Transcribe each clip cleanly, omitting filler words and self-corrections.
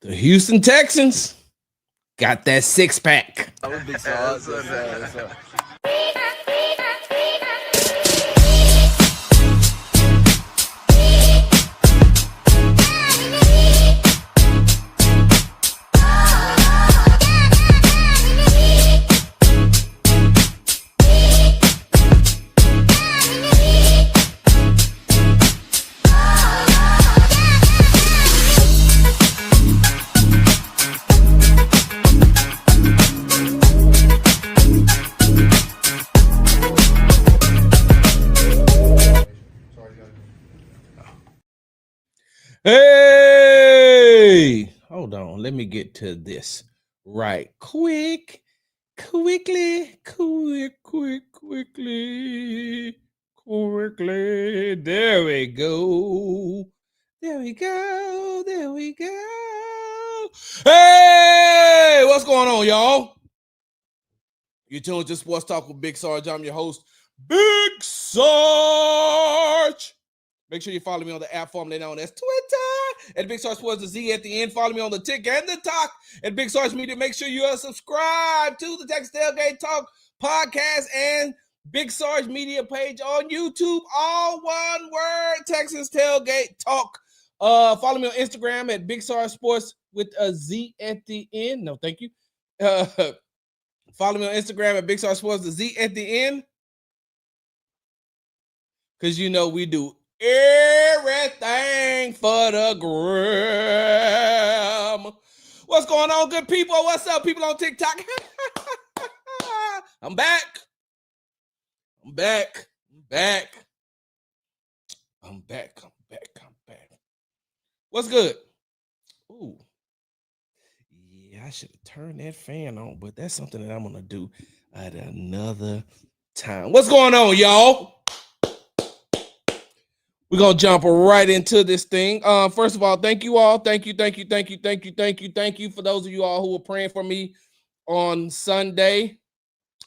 The Houston Texans got that six-pack. That would be so. Hey, hold on. Let me get to this right quickly. There we go. Hey, what's going on, y'all? You tuned to Sports Talk with Big Sarge. I'm your host, Big Sarge. Make sure you follow me on the app formerly known as Twitter at Big Sarge Sports, the Z at the end. Follow me on the Tick and the Talk at Big Sarge Media. Make sure you are subscribed to the Texas Tailgate Talk podcast and Big Sarge Media page on YouTube. All one word, Texas Tailgate Talk. Follow me on Instagram at Big Sarge Sports with a Z at the end. No, thank you. Follow me on Instagram at Big Sarge Sports, the Z at the end. Because you know we do everything for the gram. What's going on, good people? What's up, people on TikTok? I'm back. What's good? Ooh. Yeah, I should have turned that fan on, but that's something that I'm going to do at another time. What's going on, y'all? We're going to jump right into this thing. First of all, thank you all. Thank you for those of you all who were praying for me on Sunday.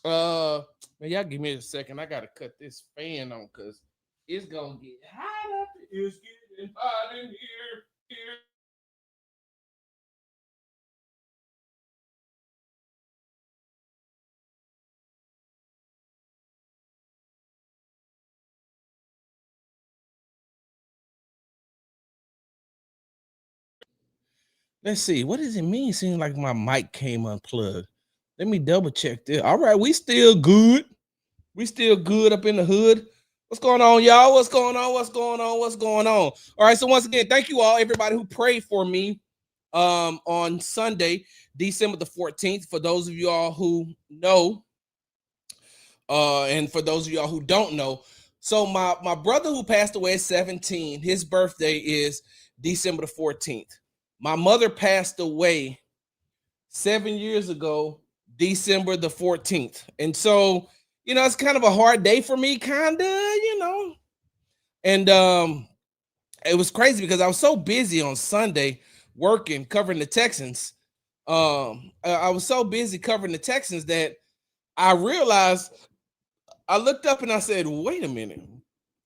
Man, y'all give me a second. I got to cut this fan on because it's going to get hot up. It's getting hot in here. Let's see. What does it mean? Seems like my mic came unplugged. Let me double check this. All right, we still good. We still good up in the hood. What's going on, y'all? What's going on? All right, so once again, thank you all, everybody who prayed for me on Sunday, December the 14th. For those of you all who know, and for those of y'all who don't know, so my brother who passed away at 17, his birthday is December the 14th. My mother passed away 7 years ago, December the 14th. And so, you know, it's kind of a hard day for me, kind of, you know. And it was crazy because I was so busy on Sunday working, covering the Texans. I was so busy covering the Texans that I realized, I looked up and I said, wait a minute.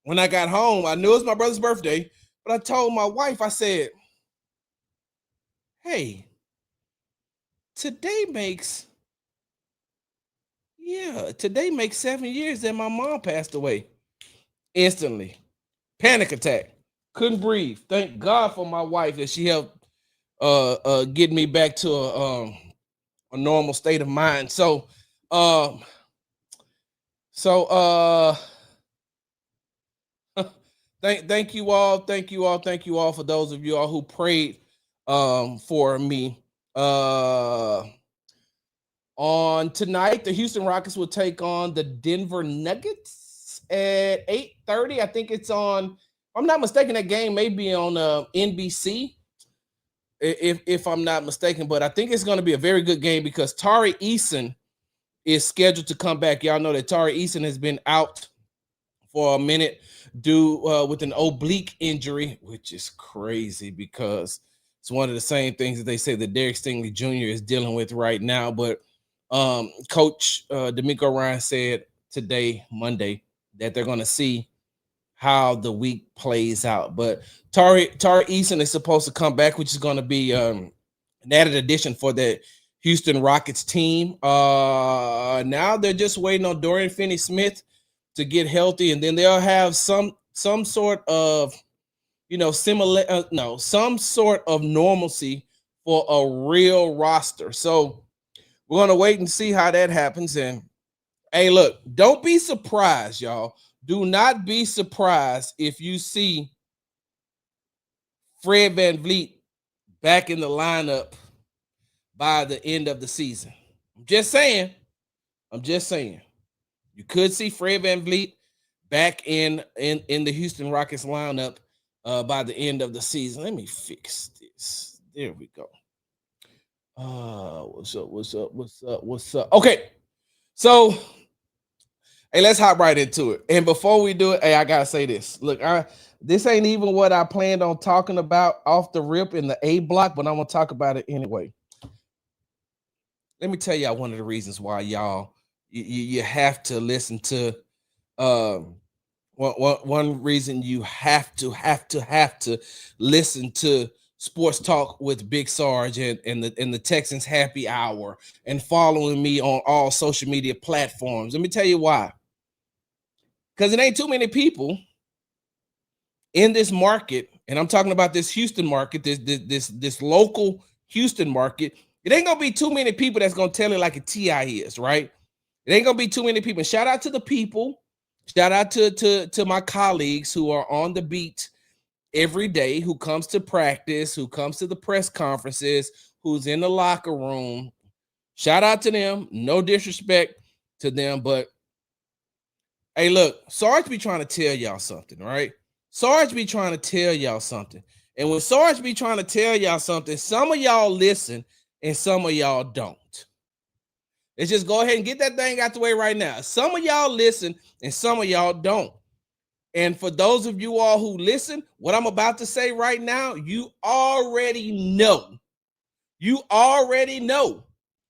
When I got home, I knew it was my brother's birthday, but I told my wife, I said, hey, today makes 7 years that my mom passed away. Instantly. Panic attack. Couldn't breathe. Thank God for my wife that she helped get me back to a normal state of mind. So thank you all for those of you all who prayed for me. On tonight, the Houston Rockets will take on the Denver Nuggets at 8:30. I think it's on, if I'm not mistaken, that game may be on NBC, if I'm not mistaken, but I think it's going to be a very good game because Tari Eason is scheduled to come back. Y'all know that Tari Eason has been out for a minute due with an oblique injury, which is crazy because it's one of the same things that they say that Derek Stingley Jr. is dealing with right now. But Coach D'Amico Ryan said today, Monday, that they're going to see how the week plays out. But Tari Eason is supposed to come back, which is going to be an added addition for the Houston Rockets team. Now they're just waiting on Dorian Finney-Smith to get healthy, and then they'll have some sort of some sort of normalcy for a real roster. So we're gonna wait and see how that happens. And hey, look, don't be surprised, y'all. Do not be surprised if you see Fred VanVleet back in the lineup by the end of the season. I'm just saying. You could see Fred VanVleet back in the Houston Rockets lineup by the end of the season. Let me fix this. There we go. What's up? Okay. So, hey, let's hop right into it. And before we do it, hey, I gotta say this. Look, this ain't even what I planned on talking about off the rip in the A block, but I'm gonna talk about it anyway. Let me tell y'all one of the reasons why y'all you have to listen to one reason you have to listen to Sports Talk with Big Sarge and the Texans Happy Hour and following me on all social media platforms. Let me tell you why. Because it ain't too many people in this market, and I'm talking about this Houston market, this local Houston market. It ain't gonna be too many people that's gonna tell it like a TI is, right? It ain't gonna be too many people. Shout out to the people. Shout out to my colleagues who are on the beat every day, who comes to practice, who comes to the press conferences, who's in the locker room. Shout out to them. No disrespect to them, but hey, look, Sarge be trying to tell y'all something, right? Sarge be trying to tell y'all something. And when Sarge be trying to tell y'all something, some of y'all listen and some of y'all don't. Let's just go ahead and get that thing out the way right now. Some of y'all listen and some of y'all don't. And for those of you all who listen, what I'm about to say right now, you already know. You already know.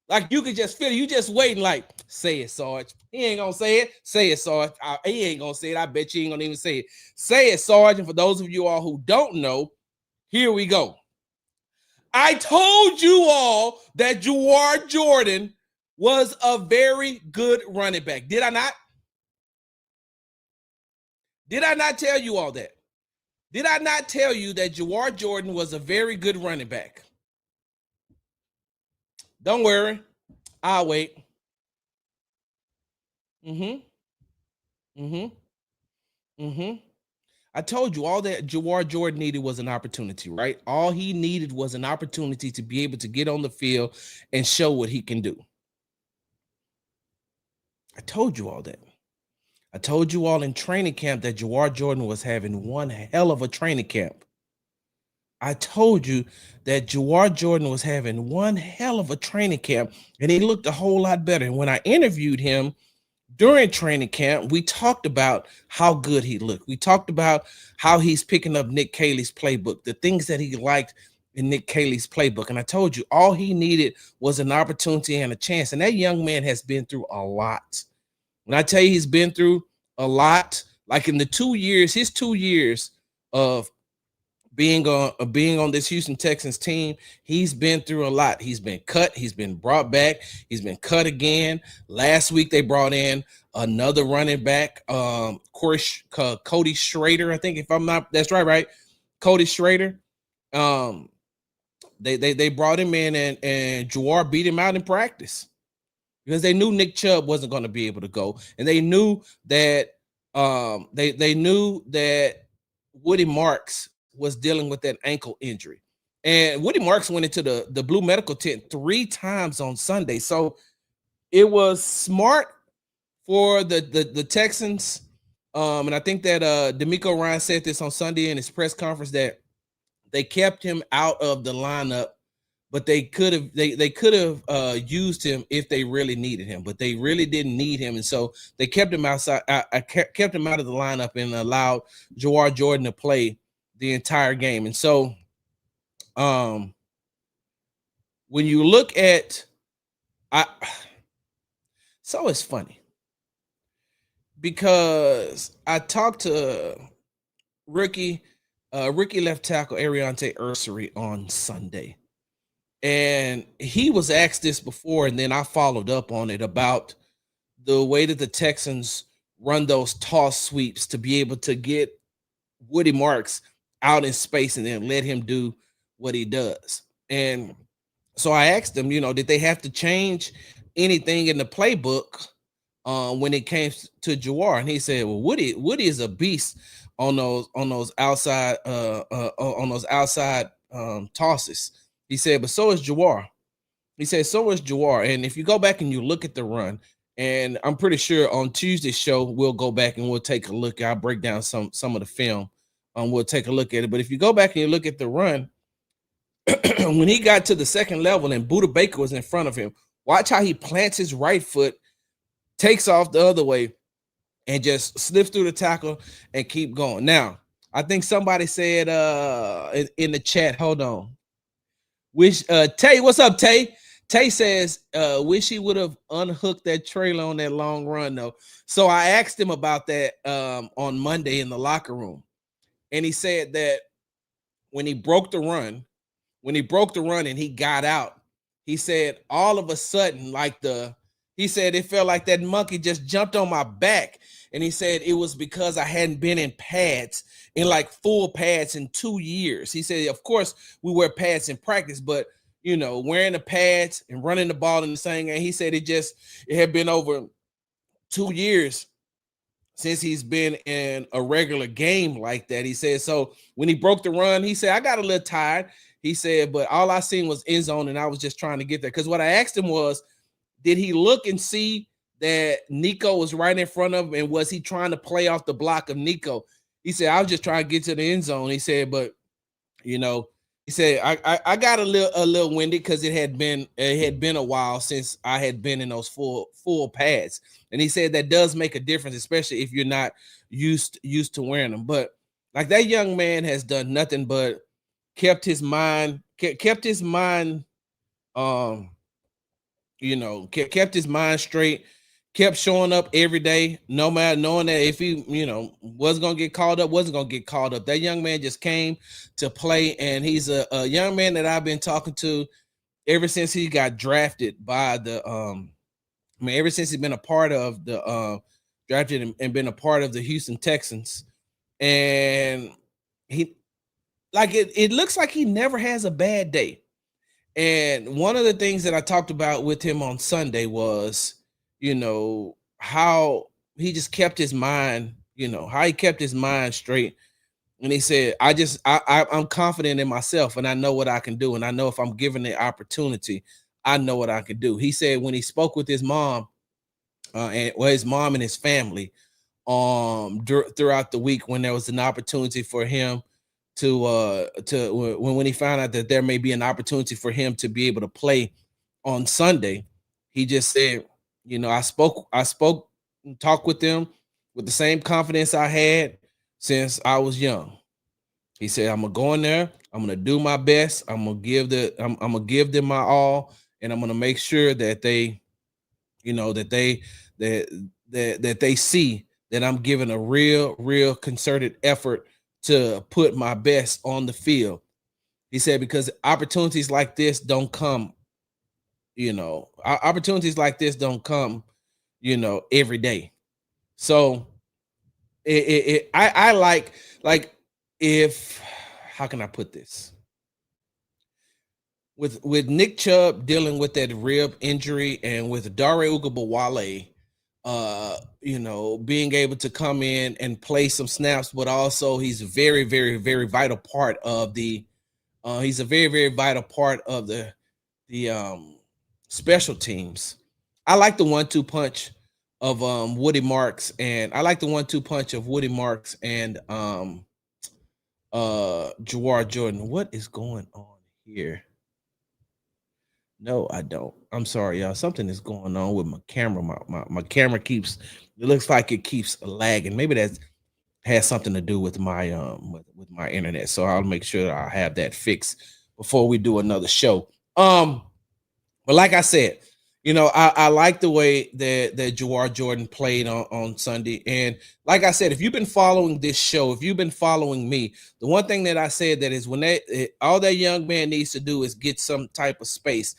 Like you can just feel it. You just waiting like, say it, Sarge. He ain't going to say it. Say it, Sarge. He ain't going to say it. I bet you ain't going to even say it. Say it, Sarge. And for those of you all who don't know, here we go. I told you all that Jawar Jordan was a very good running back. Did I not? Did I not tell you all that? Did I not tell you that Jawar Jordan was a very good running back? Don't worry. I'll wait. I told you all that Jawar Jordan needed was an opportunity, right? All he needed was an opportunity to be able to get on the field and show what he can do. I told you all that. I told you all in training camp that Jawar Jordan was having one hell of a training camp. I told you that Jawar Jordan was having one hell of a training camp, and he looked a whole lot better. And when I interviewed him during training camp, we talked about how good he looked. We talked about how he's picking up Nick Caley's playbook, the things that he liked in Nick Caley's playbook. And I told you all he needed was an opportunity and a chance. And that young man has been through a lot. When I tell you he's been through a lot, like in the 2 years, his 2 years of being on this Houston Texans team, he's been through a lot. He's been cut, he's been brought back, he's been cut again. Last week they brought in another running back, Cody Schrader, I think, if I'm not, that's right, Cody Schrader. They brought him in, and Jawar beat him out in practice because they knew Nick Chubb wasn't going to be able to go, and they knew that they knew that Woody Marks was dealing with that ankle injury. And Woody Marks went into the blue medical tent 3 times on Sunday. So it was smart for the Texans. And I think that D'Amico Ryan said this on Sunday in his press conference, that they kept him out of the lineup, but they could have used him if they really needed him, but they really didn't need him. And so they kept him outside. I kept him out of the lineup and allowed Jawar Jordan to play the entire game. And so when you look at so it's funny because I talked to rookie left tackle Ariante Ursery on Sunday. And he was asked this before, and then I followed up on it about the way that the Texans run those toss sweeps to be able to get Woody Marks out in space and then let him do what he does. And so I asked him, did they have to change anything in the playbook when it came to Jawar? And he said, "Well, Woody is a beast on those outside tosses." He said, "But so is Jawar." He said, "So is Jawar." And if you go back and you look at the run, and I'm pretty sure on Tuesday's show we'll go back and we'll take a look. I'll break down some of the film. We'll take a look at it. But if you go back and you look at the run, when he got to the second level and Buda Baker was in front of him, watch how he plants his right foot, takes off the other way, and just slips through the tackle and keep going. Now, I think somebody said in the chat, hold on. Tay, what's up, Tay? Tay says, wish he would have unhooked that trailer on that long run, though. So I asked him about that on Monday in the locker room. And he said that when he broke the run and he got out, he said all of a sudden, he said it felt like that monkey just jumped on my back. And he said it was because I hadn't been in pads, in like full pads in 2 years. He said, of course, we wear pads in practice, but wearing the pads and running the ball in the same game, he said it had been over 2 years since he's been in a regular game like that. He said, so when he broke the run, he said, I got a little tired. He said, but all I seen was end zone, and I was just trying to get there. Because what I asked him was, did he look and see that Nico was right in front of him, and was he trying to play off the block of Nico? He said, I was just trying to get to the end zone. He said, but, he said, I got a little winded because it had been a while since I had been in those full pads. And he said that does make a difference, especially if you're not used to wearing them. But like that young man has done nothing but kept his mind kept his mind straight, kept showing up every day, no matter, knowing that if he, wasn't gonna get called up. That young man just came to play, and he's a young man that I've been talking to ever since he got drafted by the ever since he's been a part of the drafted and been a part of the Houston Texans. And he, like, it looks like he never has a bad day. And one of the things that I talked about with him on Sunday was, how he just kept his mind, how he kept his mind straight. And he said, I'm confident in myself, and I know what I can do. And I know if I'm given the opportunity, I know what I can do. He said when he spoke with his mom, his mom and his family, throughout the week, when there was an opportunity for him when he found out that there may be an opportunity for him to be able to play on Sunday, he just said, I spoke and talked with them with the same confidence I had since I was young. He said, I'm gonna go in there, I'm gonna do my best, I'm gonna give them my all, and I'm gonna make sure that they, that they see that I'm giving a real concerted effort to put my best on the field. He said, because opportunities like this don't come, every day. So I like if, how can I put this? With Nick Chubb dealing with that rib injury, and with Dare Ugabawale, being able to come in and play some snaps, but also he's a very, very, very vital part of the special teams. I like the 1-2 punch of Woody Marks, and Jawar Jordan. What is going on here? No, I don't. I'm sorry, y'all. Something is going on with my camera. My camera it looks like it keeps lagging. Maybe that has something to do with my with my internet. So I'll make sure I have that fixed before we do another show. But like I said, I like the way that Jawar Jordan played on Sunday. And like I said, if you've been following this show, if you've been following me, the one thing that I said that is all that young man needs to do is get some type of space.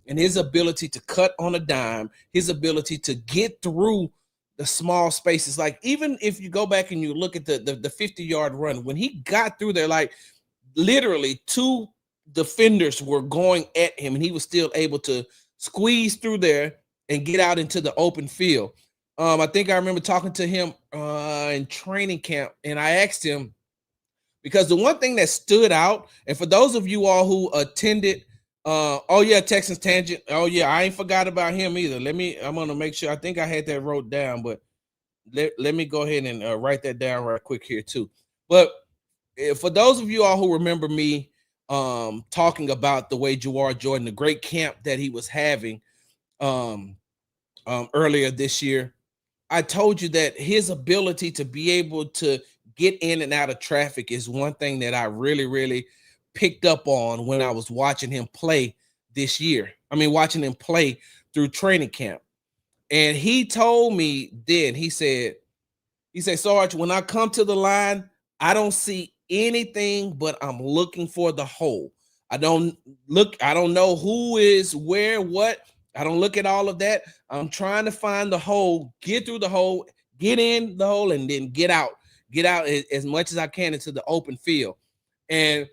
And his ability to cut on a dime, his ability to get through the small spaces. Like, even if you go back and you look at the 50-yard run, when he got through there, like literally two defenders were going at him, and he was still able to squeeze through there and get out into the open field. I think I remember talking to him in training camp, and I asked him, because the one thing that stood out, and for those of you all who attended, oh yeah, Texans Tangent, oh yeah, I ain't forgot about him either. I'm gonna make sure. I think I had that wrote down, but let me go ahead and write that down right quick here too. But for those of you all who remember me talking about the way Jawar Jordan, the great camp that he was having earlier this year, I told you that his ability to be able to get in and out of traffic is one thing that I really, really picked up on when I was watching him play this year. I mean, watching him play through training camp. And he told me then, he said, Sarge, when I come to the line, I don't see anything, but I'm looking for the hole. I don't know who is where, what. I don't look at all of that. I'm trying to find the hole, get through the hole, get in the hole, and then get out as much as I can into the open field. And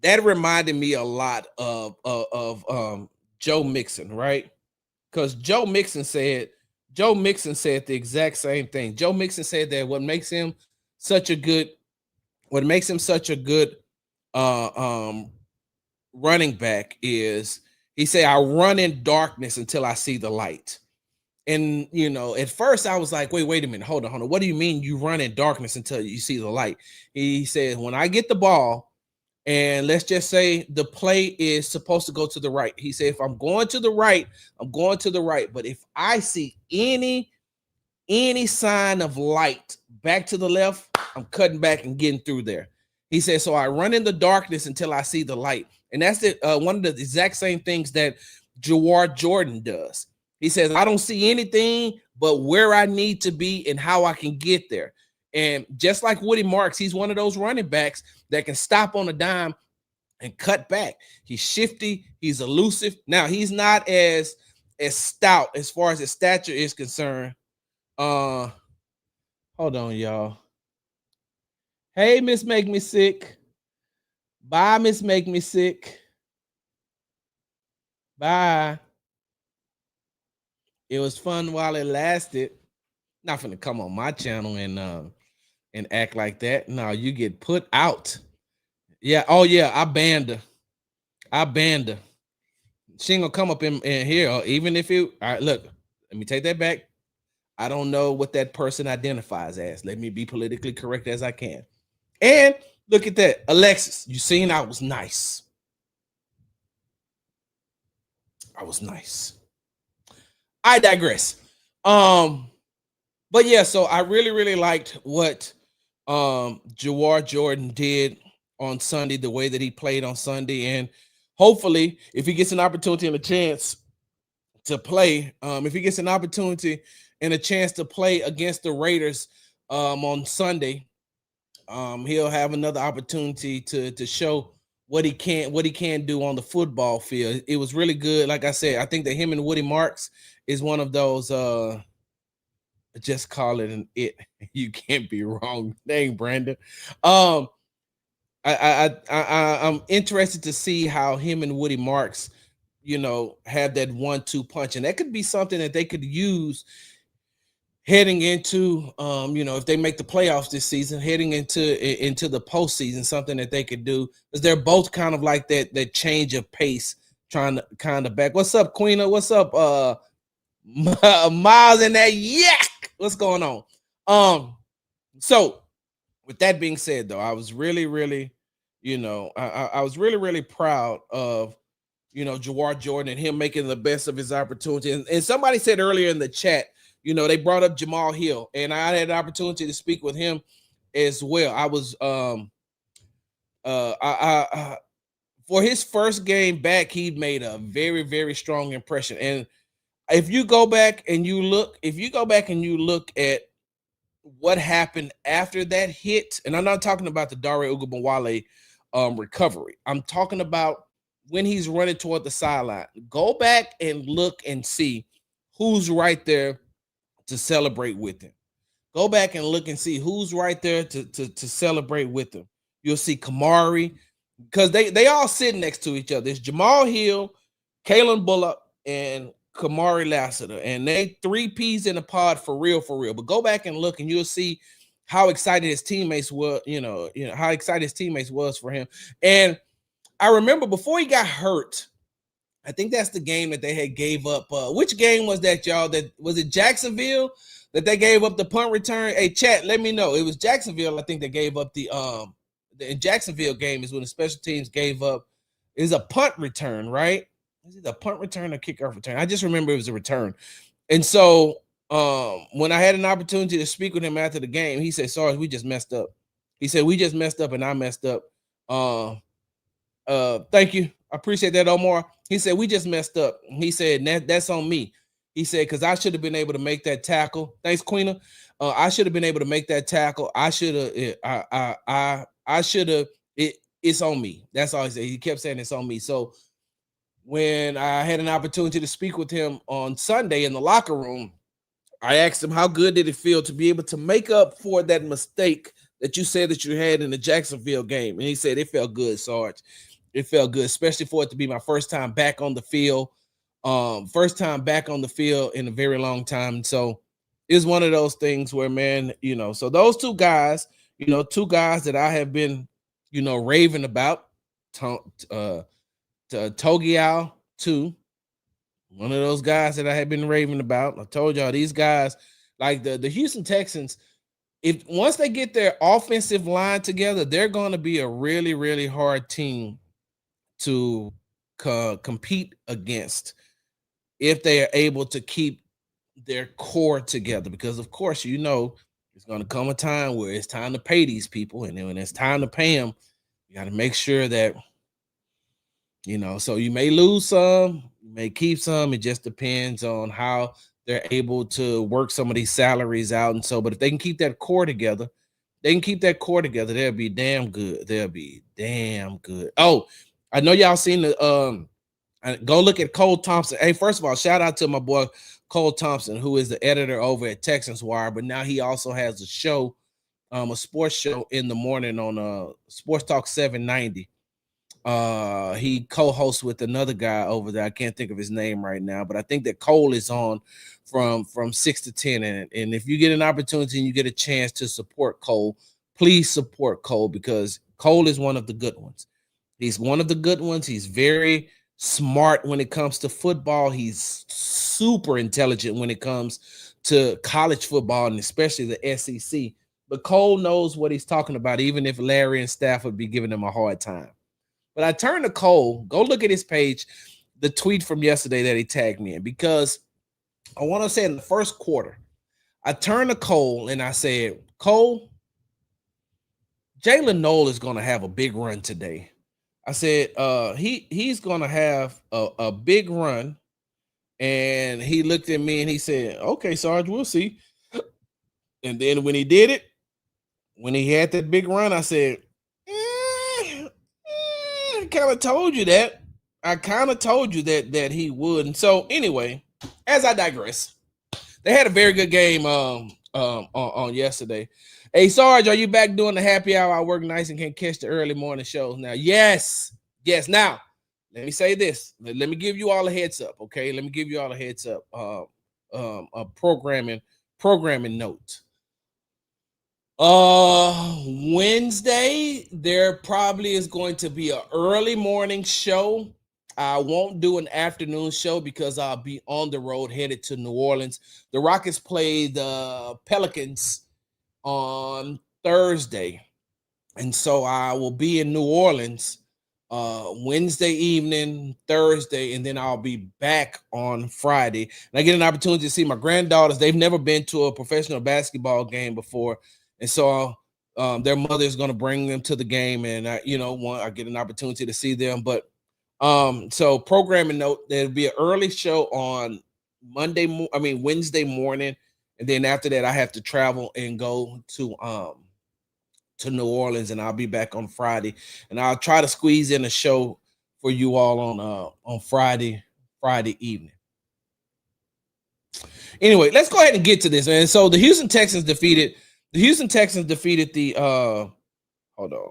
that reminded me a lot of Joe Mixon, right? Because Joe Mixon said the exact same thing. Joe Mixon said that what makes him such a good running back is, he said, I run in darkness until I see the light. And at first I was like, wait a minute, hold on. What do you mean you run in darkness until you see the light? He said, when I get the ball, and let's just say the play is supposed to go to the right. He said, if I'm going to the right, I'm going to the right. But if I see any sign of light back to the left, I'm cutting back and getting through there. He said, so I run in the darkness until I see the light. And that's one of the exact same things that Jawar Jordan does. He says, I don't see anything but where I need to be and how I can get there. And just like Woody Marks, he's one of those running backs that can stop on a dime and cut back. He's shifty. He's elusive. Now, he's not as stout as far as his stature is concerned. Hold on, y'all. Hey, Miss Make Me Sick. Bye, Miss Make Me Sick. Bye. It was fun while it lasted. Not finna come on my channel and act like that. No, you get put out. Yeah. Oh yeah, I banned her. She ain't gonna come up in here, or even if it. All right, look. Let me take that back. I don't know what that person identifies as. Let me be politically correct as I can. And look at that, Alexis. You seen I was nice. I digress. But yeah, so I really, really liked what Jawar Jordan did on Sunday, the way that he played on Sunday. And hopefully, if he gets an opportunity and a chance to play, against the Raiders on Sunday, he'll have another opportunity to show what he can do on the football field. It was really good. Like I said, I think that him and Woody Marks is one of those just call it an it. You can't be wrong. Dang, Brandon. I'm interested to see how him and Woody Marks, have that 1-2 punch, and that could be something that they could use heading into, if they make the playoffs this season, heading into the postseason, something that they could do, because they're both kind of like that change of pace, trying to kind of back. What's up, Queena? What's up, Miles and that yak? What's going on? So with that being said, though, I was really, really, I was really, really proud of, Jawar Jordan and him making the best of his opportunity. And somebody said earlier in the chat, they brought up Jamal Hill, and I had an opportunity to speak with him as well. I was, for his first game back, he made a very, very strong impression. And if you go back and you look, at what happened after that hit, and I'm not talking about the Dare Ogunbowale recovery. I'm talking about when he's running toward the sideline. Go back and look and see who's right there to celebrate with him. Go back and look and see who's right there to celebrate with him. You'll see Kamari, because they all sit next to each other. It's Jamal Hill, Kalen Bullock, and Kamari Lassiter, and they three P's in the pod for real, for real. But go back and look, and you'll see how excited his teammates were. How excited his teammates was for him. And I remember before he got hurt, I think that's the game that they had gave up. Which game was that, y'all? That was it Jacksonville that they gave up the punt return? Hey, chat, let me know. It was Jacksonville. I think they gave up the Jacksonville game is when the special teams gave up. Is a punt return, right? Is it a punt return or kickoff return? I just remember it was a return. And so when I had an opportunity to speak with him after the game, he said, "Sarge, we just messed up." He said, "We just messed up, and I messed up." Thank you. I appreciate that, Omar. He said, "We just messed up." He said, that's on me. He said, because I should have been able to make that tackle. Thanks, Queena. I should have been able to make that tackle. I should have. I should have. It's on me. That's all he said. He kept saying it's on me. So when I had an opportunity to speak with him on Sunday in the locker room, I asked him, how good did it feel to be able to make up for that mistake that you said that you had in the Jacksonville game? And he said, it felt good, Sarge. It felt good, especially for it to be my first time back on the field. First time back on the field in a very long time. So it's one of those things where, man, so those two guys, two guys that I have been, raving about, Togiao too. One of those guys that I had been raving about. I told y'all these guys, like the Houston Texans, if once they get their offensive line together, they're going to be a really, really hard team to compete against if they are able to keep their core together. Because, of course, it's going to come a time where it's time to pay these people. And then when it's time to pay them, you got to make sure that, so you may lose some, you may keep some. It just depends on how they're able to work some of these salaries out. And so, but if they can keep that core together, they'll be damn good. They'll be damn good. Oh, I know y'all seen the go look at Cole Thompson. Hey, first of all, shout out to my boy Cole Thompson, who is the editor over at Texans Wire, but now he also has a show, a sports show in the morning on Sports Talk 790. He co-hosts with another guy over there. I can't think of his name right now, but I think that Cole is on from 6 to 10. And if you get an opportunity and you get a chance to support Cole, please support Cole, because Cole is one of the good ones. He's one of the good ones. He's very smart when it comes to football. He's super intelligent when it comes to college football, and especially the SEC. But Cole knows what he's talking about, even if Larry and staff would be giving him a hard time. But I turned to Cole. Go look at his page, the tweet from yesterday that he tagged me in, because I want to say in the first quarter, I turned to Cole and I said, Cole, Jalen Noel is going to have a big run today. I said, he's going to have a big run. And he looked at me and he said, okay, Sarge, we'll see. And then when he did it, when he had that big run, I said, I kind of told you that. that he would. And so anyway, as I digress, they had a very good game on yesterday. Hey, Sarge, are you back doing the happy hour? I work nights and can catch the early morning shows now. Yes. Now, let me say this. Let me give you all a heads up, okay? Let me give you all a heads up. A programming note. Wednesday, there probably is going to be an early morning show. I won't do an afternoon show because I'll be on the road headed to New Orleans. The Rockets play the Pelicans on Thursday. And so I will be in New Orleans Wednesday evening, Thursday, and then I'll be back on Friday. And I get an opportunity to see my granddaughters. They've never been to a professional basketball game before. And so Their mother is going to bring them to the game, and I get an opportunity to see them. But so programming note, there'll be an early show on Wednesday morning, and then after that, I have to travel and go to New Orleans, and I'll be back on Friday, and I'll try to squeeze in a show for you all on Friday evening. Anyway, let's go ahead and get to this, man. So the Houston Texans defeated the hold on.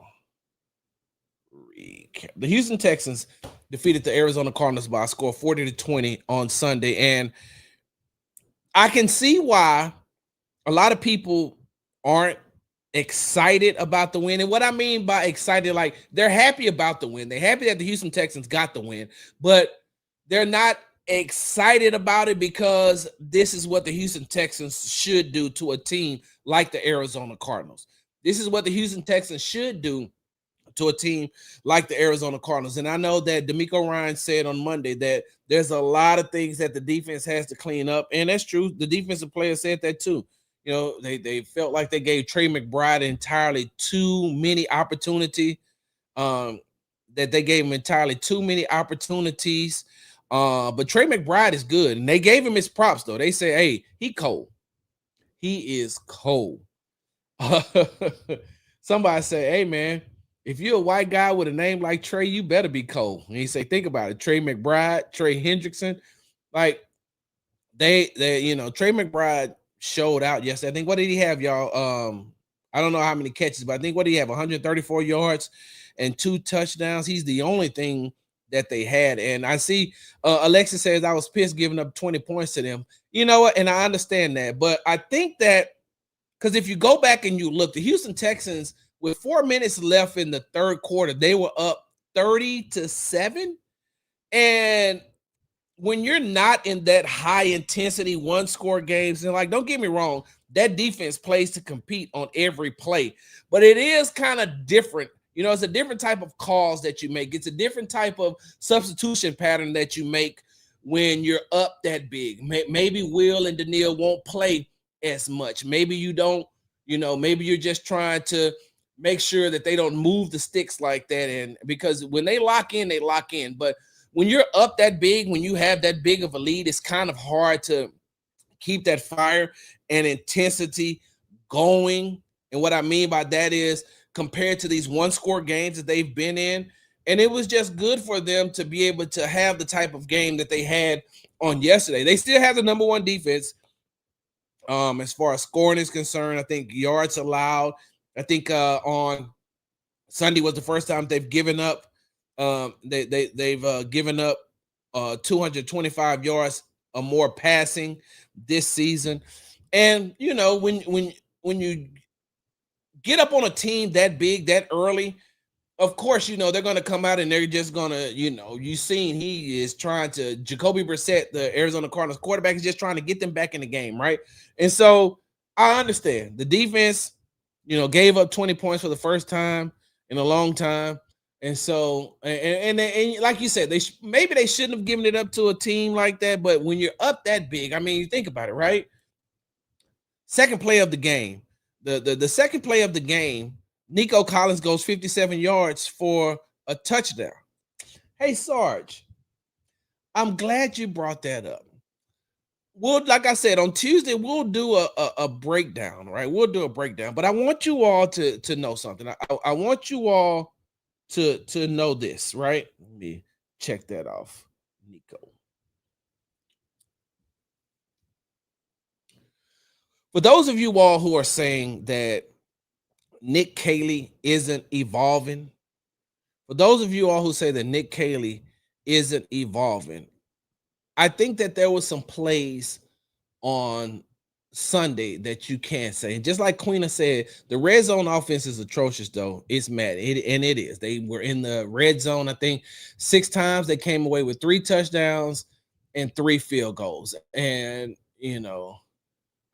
Recap. The Houston Texans defeated the Arizona Cardinals by a score of 40-20 on Sunday, and I can see why a lot of people aren't excited about the win. And what I mean by excited, like they're happy about the win. They're happy that the Houston Texans got the win, but they're not excited about it because this is what the Houston Texans should do to a team like the Arizona Cardinals. This is what the Houston Texans should do to a team like the Arizona Cardinals. And I know that DeMeco Ryans said on Monday that there's a lot of things that the defense has to clean up, and that's true. The defensive players said that too. They felt like they gave Trey McBride entirely too many opportunities. But Trey McBride is good, and they gave him his props though. They say, "Hey, he cold. He is cold." Somebody say, "Hey, man, if you're a white guy with a name like Trey, you better be cold." And he say, "Think about it: Trey McBride, Trey Hendrickson, like they Trey McBride showed out yesterday. I think, what did he have, y'all? I don't know how many catches, but I think, what did he have? 134 yards and 2 touchdowns. He's the only thing that they had. And I see Alexis says, I was pissed giving up 20 points to them. You know what? And I understand that. But I think that because if you go back and you look, the Houston Texans, with 4 minutes left in the third quarter, they were up 30-7. And when you're not in that high intensity one score games, and like, don't get me wrong, that defense plays to compete on every play, but it is kind of different. It's a different type of calls that you make. It's a different type of substitution pattern that you make when you're up that big. Maybe Will and Daniil won't play as much. Maybe you don't, maybe you're just trying to make sure that they don't move the sticks like that. And because when they lock in, they lock in. But when you're up that big, when you have that big of a lead, it's kind of hard to keep that fire and intensity going. And what I mean by that is, compared to these one-score games that they've been in, and it was just good for them to be able to have the type of game that they had on yesterday. They still have the number one defense as far as scoring is concerned. I think yards allowed. I think on Sunday was the first time they've given up. They've given up 225 yards or more passing this season. And when you get up on a team that big that early, of course, they're going to come out and they're just going to, you've seen Jacoby Brissett, the Arizona Cardinals quarterback, is just trying to get them back in the game, right? And so I understand the defense, gave up 20 points for the first time in a long time. And so, and like you said, maybe they shouldn't have given it up to a team like that. But when you're up that big, I mean, you think about it, right? Second play of the game. The second play of the game, Nico Collins goes 57 yards for a touchdown. Hey, Sarge, I'm glad you brought that up. Like I said, on Tuesday, we'll do a breakdown, right? We'll do a breakdown. But I want you all to know something. I want you all to know this, right? Let me check that off, Nico. For those of you all who are saying that Nick Caley isn't evolving, for those of you all who say that Nick Caley isn't evolving, I think that there was some plays on Sunday that you can't say. And just like Queena said, the red zone offense is atrocious, though. It's mad. And it is. They were in the red zone, I think, 6 times. They came away with 3 touchdowns and 3 field goals. And,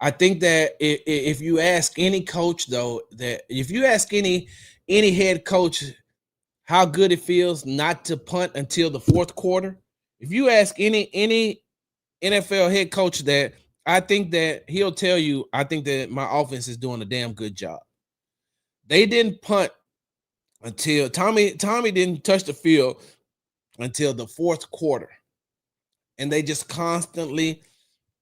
I think that if you ask any coach, though, that if you ask any head coach how good it feels not to punt until the fourth quarter, if you ask any NFL head coach that, I think that he'll tell you, I think that my offense is doing a damn good job. They didn't punt until Tommy didn't touch the field until the fourth quarter. And they just constantly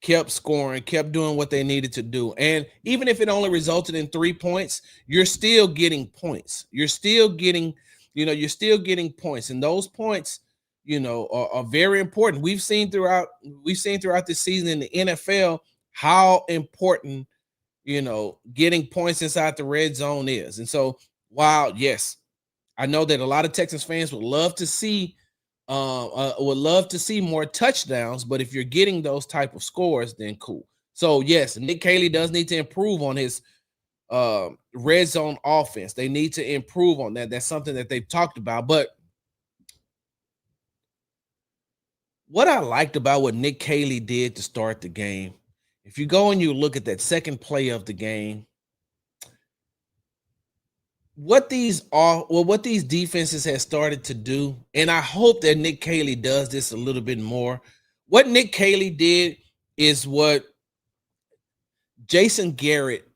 kept scoring, kept doing what they needed to do. And even if it only resulted in 3 points, you're still getting points. You're still getting points. And those points, are very important. We've seen throughout this season in the NFL how important, getting points inside the red zone is. And so while, yes, I know that a lot of Texans fans would love to see more touchdowns, but if you're getting those type of scores, then cool. So yes, Nick Caley does need to improve on his red zone offense. They need to improve on that. That's something that they've talked about. But what I liked about what Nick Caley did to start the game, if you go and you look at that second play of the game, what these defenses have started to do, and I hope that Nick Caley does this a little bit more. What Nick Caley did is what Jason Garrett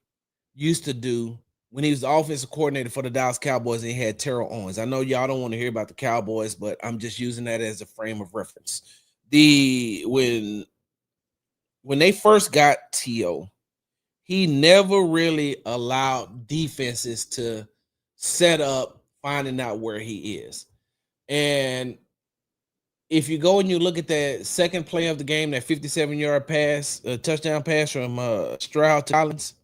used to do when he was the offensive coordinator for the Dallas Cowboys and he had Terrell Owens. I know y'all don't want to hear about the Cowboys, but I'm just using that as a frame of reference. When they first got T.O., he never really allowed defenses to set up finding out where he is. And if you go and you look at that second play of the game, that 57-yard pass, touchdown pass from Stroud to Collins,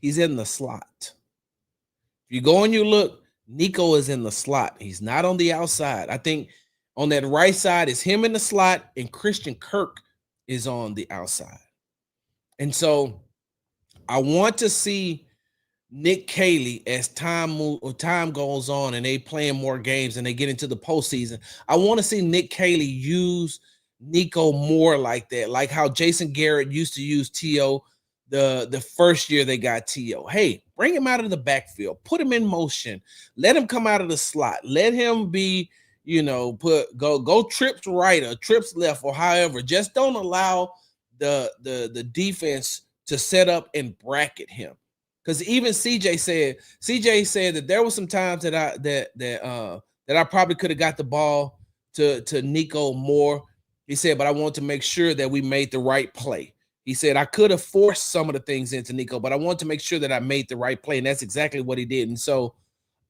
he's in the slot. If you go and you look, Nico is in the slot. He's not on the outside. I think on that right side is him in the slot, and Christian Kirk is on the outside. And so I want to see Nick Caley as time goes on and they playing more games and they get into the postseason. I want to see Nick Caley use Nico more like that, like how Jason Garrett used to use T.O. the first year they got T.O. Hey, bring him out of the backfield, put him in motion, let him come out of the slot, let him be, go trips right or trips left or however. Just don't allow the defense to set up and bracket him. Because even CJ said that there were some times that I probably could have got the ball to Nico more. He said, but I want to make sure that we made the right play. He said, I could have forced some of the things into Nico, but I want to make sure that I made the right play. And that's exactly what he did. And so,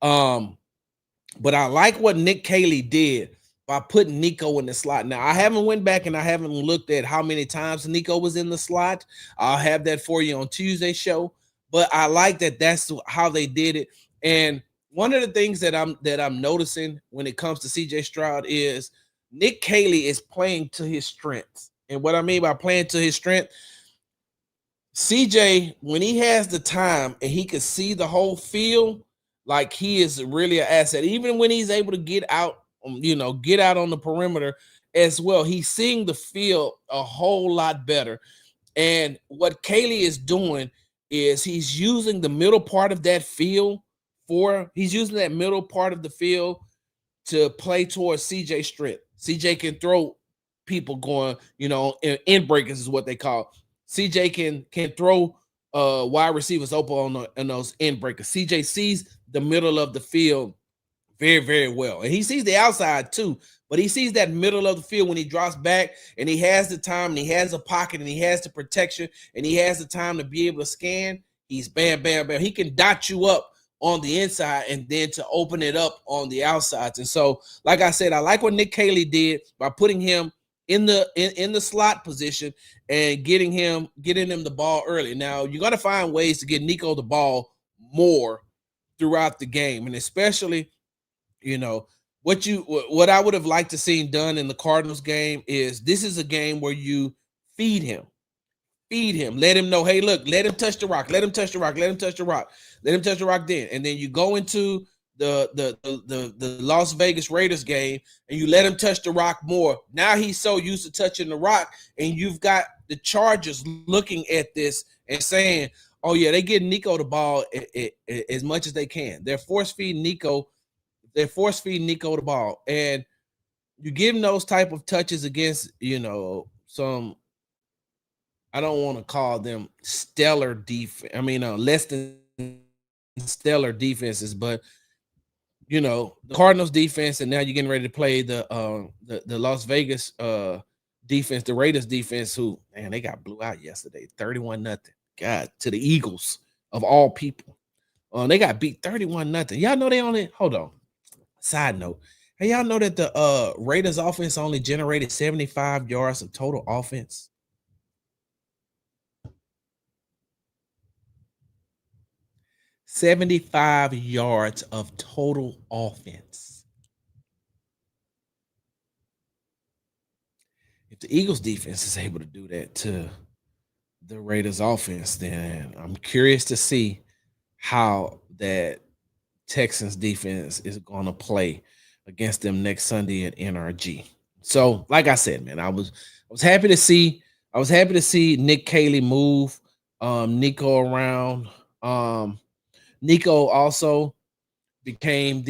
but I like what Nick Caley did by putting Nico in the slot. Now, I haven't went back and I haven't looked at how many times Nico was in the slot. I'll have that for you on Tuesday's show. But I like that that's how they did it. And one of the things that I'm noticing when it comes to CJ Stroud is Nick Caley is playing to his strengths. And what I mean by playing to his strength, CJ, when he has the time and he can see the whole field, like he is really an asset. Even when he's able to get out on the perimeter as well, he's seeing the field a whole lot better. And what Caley is doing is he's using the middle part of that field to play towards CJ strength. CJ can throw people going, in breakers is what they call. CJ can throw wide receivers open on those end breakers. CJ sees the middle of the field very, very well. And he sees the outside too, but he sees that middle of the field when he drops back and he has the time and he has a pocket and he has the protection and he has the time to be able to scan. He's bam, bam, bam. He can dot you up on the inside and then to open it up on the outsides. And so, like I said, I like what Nick Caley did by putting him in the slot position and getting him the ball early. Now, you got to find ways to get Nico the ball more throughout the game. And especially, what I would have liked to see done in the Cardinals game is this is a game where you feed him, let him know, hey, look, let him touch the rock, let him touch the rock then. And then you go into the Las Vegas Raiders game and you let him touch the rock more. Now he's so used to touching the rock, and you've got the Chargers looking at this and saying, oh yeah, they get Nico the ball as much as they can. They're force feeding Nico the ball, and you give him those type of touches against, some, I don't want to call them stellar defense. I mean, less than stellar defenses, but the Cardinals defense, and now you're getting ready to play the Las Vegas defense, the Raiders defense, who, man, they got blew out yesterday, 31-0. God, to the Eagles of all people. They got beat 31-0. Y'all know they only, hold on. Side note. Hey, y'all know that the Raiders offense only generated 75 yards of total offense? 75 yards of total offense. If the Eagles defense is able to do that to the Raiders offense, then I'm curious to see how that Texans defense is going to play against them next Sunday at NRG. So, like I said, man, I was happy to see Nick Caley move Nico around. Nico also became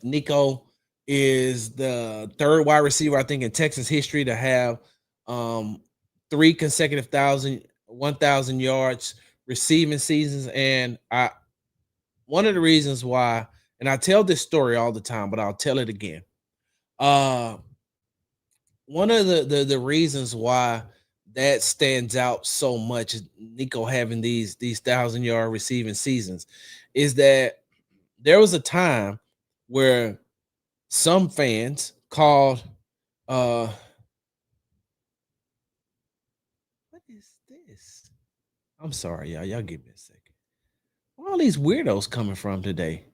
Nico is the third wide receiver, I think, in Texas history to have 3 consecutive 1,000 yards receiving seasons. And one of the reasons why, and I tell this story all the time, but I'll tell it again. One of the reasons why that stands out so much, Nico having these 1,000-yard receiving seasons, is that there was a time where some fans called what is this? I'm sorry, y'all. Y'all give me a second. Where all these weirdos coming from today?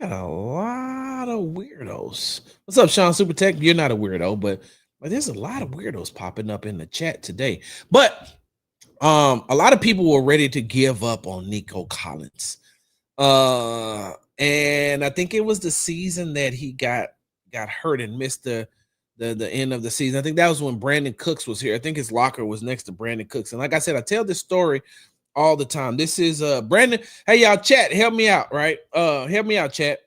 Got a lot of weirdos. What's up, Sean Super Tech? You're not a weirdo, but there's a lot of weirdos popping up in the chat today. But a lot of people were ready to give up on Nico Collins. And I think it was the season that he got hurt and missed the end of the season. I think that was when Brandon Cooks was here. I think his locker was next to Brandon Cooks. And like I said, I tell this story all the time. This is Brandon. Hey, y'all, chat, help me out, right? Help me out, chat.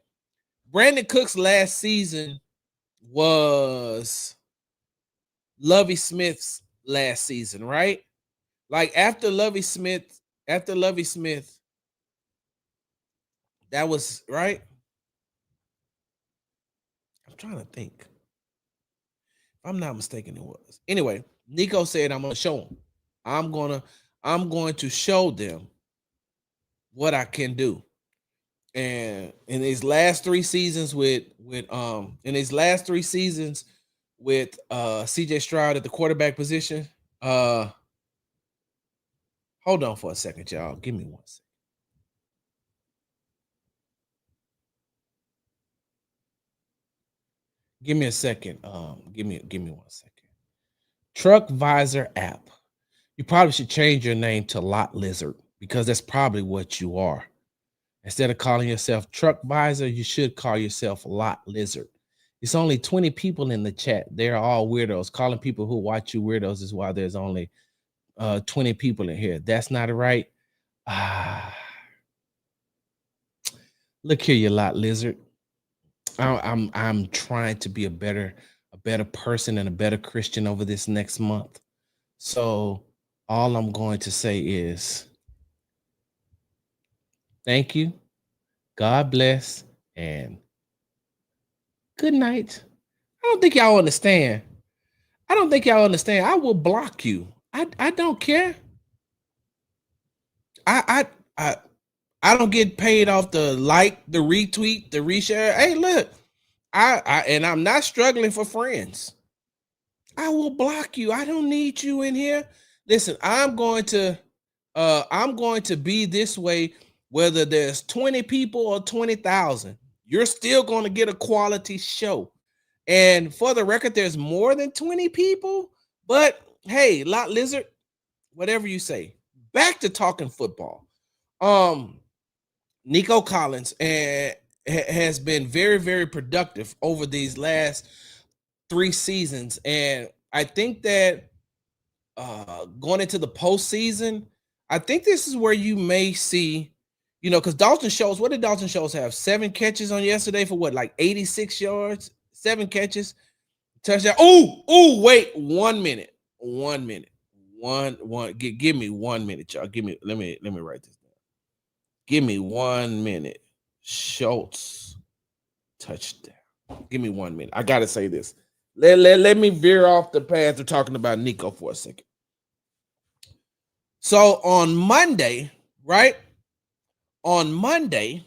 Brandon Cooks last season was Lovie Smith's last season, right? Like after Lovie Smith, that was right. I'm trying to think. If I'm not mistaken, it was. Anyway, Nico said, I'm gonna show them. I'm going to show them what I can do. And in his last 3 seasons with CJ Stroud at the quarterback position. Hold on for a second, y'all. Give me 1 second. Give me a second. Give me 1 second. Truck Visor app. You probably should change your name to Lot Lizard because that's probably what you are. Instead of calling yourself Truck Visor, you should call yourself Lot Lizard. It's only 20 people in the chat. They're all weirdos. Calling people who watch you weirdos is why there's only 20 people in here. That's not right. Look here, you Lot Lizard. I'm trying to be a better person and a better Christian over this next month. So all I'm going to say is thank you, God bless, and good night. I don't think y'all understand. I will block you. I don't care. I don't get paid off the like, the retweet, the reshare. Hey, look, and I'm not struggling for friends. I will block you. I don't need you in here. Listen, I'm going to be this way, whether there's 20 people or 20,000. You're still going to get a quality show. And for the record, there's more than 20 people. But hey, Lot Lizard, whatever you say. Back to talking football. Nico Collins has been very, very productive over these last 3 seasons. And I think that going into the postseason, I think this is where you may see, because Dalton Schultz, what did Dalton Schultz have? 7 catches on yesterday for what, like 86 yards? 7 catches, touchdown. Oh, wait, 1 minute. Give me 1 minute, y'all. Let me write this down. Give me 1 minute. Schultz touchdown. Give me 1 minute. I gotta say this. Let me veer off the path of talking about Nico for a second. So on Monday, right? On Monday,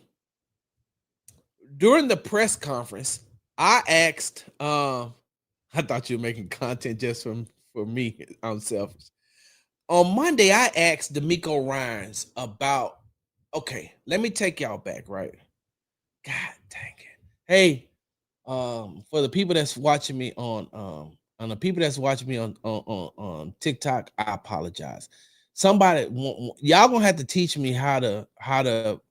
during the press conference, I asked, I thought you were making content just for me. I'm selfish. On Monday, I asked D'Amico Ryans about, okay, let me take y'all back, right? God dang it. Hey, for the people that's watching me on the people that's watching me on TikTok, I apologize. Somebody, y'all gonna have to teach me how to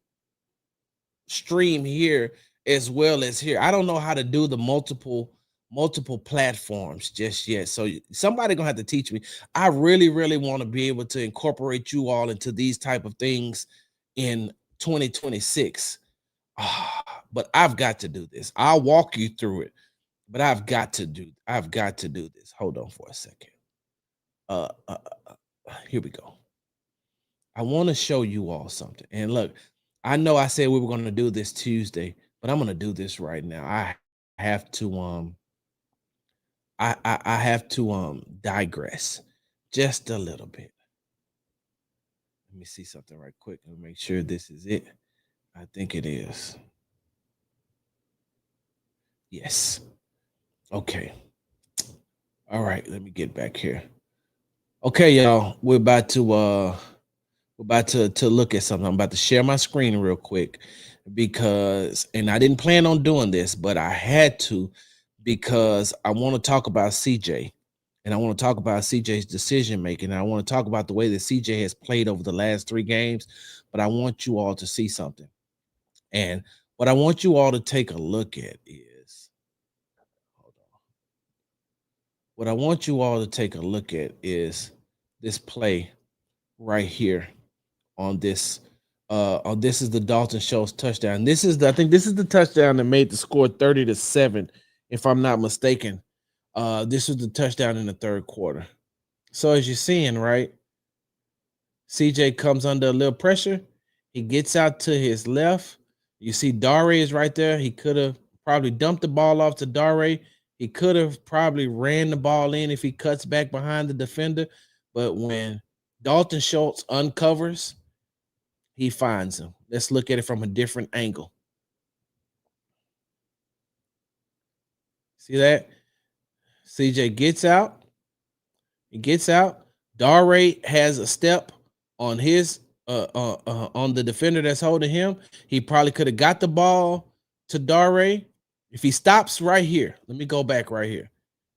stream here as well as here. I don't know how to do the multiple platforms just yet. So somebody gonna have to teach me. I really want to be able to incorporate you all into these type of things in 2026. But I've got to do this. I'll walk you through it, but I've got to do this. Hold on for a second. Here we go. I want to show you all something. And look, I know I said we were going to do this Tuesday, but I'm going to do this right now. I have to I have to digress just a little bit. Let me see something right quick and make sure this is it. I think it is. Yes. Okay. All right, let me get back here. Okay, y'all, we're about to look at something. I'm about to share my screen real quick because, and I didn't plan on doing this, but I had to because I want to talk about CJ, and I want to talk about CJ's decision making. And I want to talk about the way that CJ has played over the last 3 games, but I want you all to see something. And what I want you all to take a look at is, hold on. What I want you all to take a look at is this play right here on this. This is the Dalton Schultz touchdown. I think this is the touchdown that made the score 30-7, if I'm not mistaken. This was the touchdown in the 3rd quarter. So as you're seeing, right, CJ comes under a little pressure. He gets out to his left. You see Dare is right there. He could have probably dumped the ball off to Dare. He could have probably ran the ball in if he cuts back behind the defender. But when Dalton Schultz uncovers, he finds him. Let's look at it from a different angle. See that? CJ gets out. He gets out. Dare has a step on his on the defender that's holding him. He probably could have got the ball to Dare. If he stops right here, let me go back right here.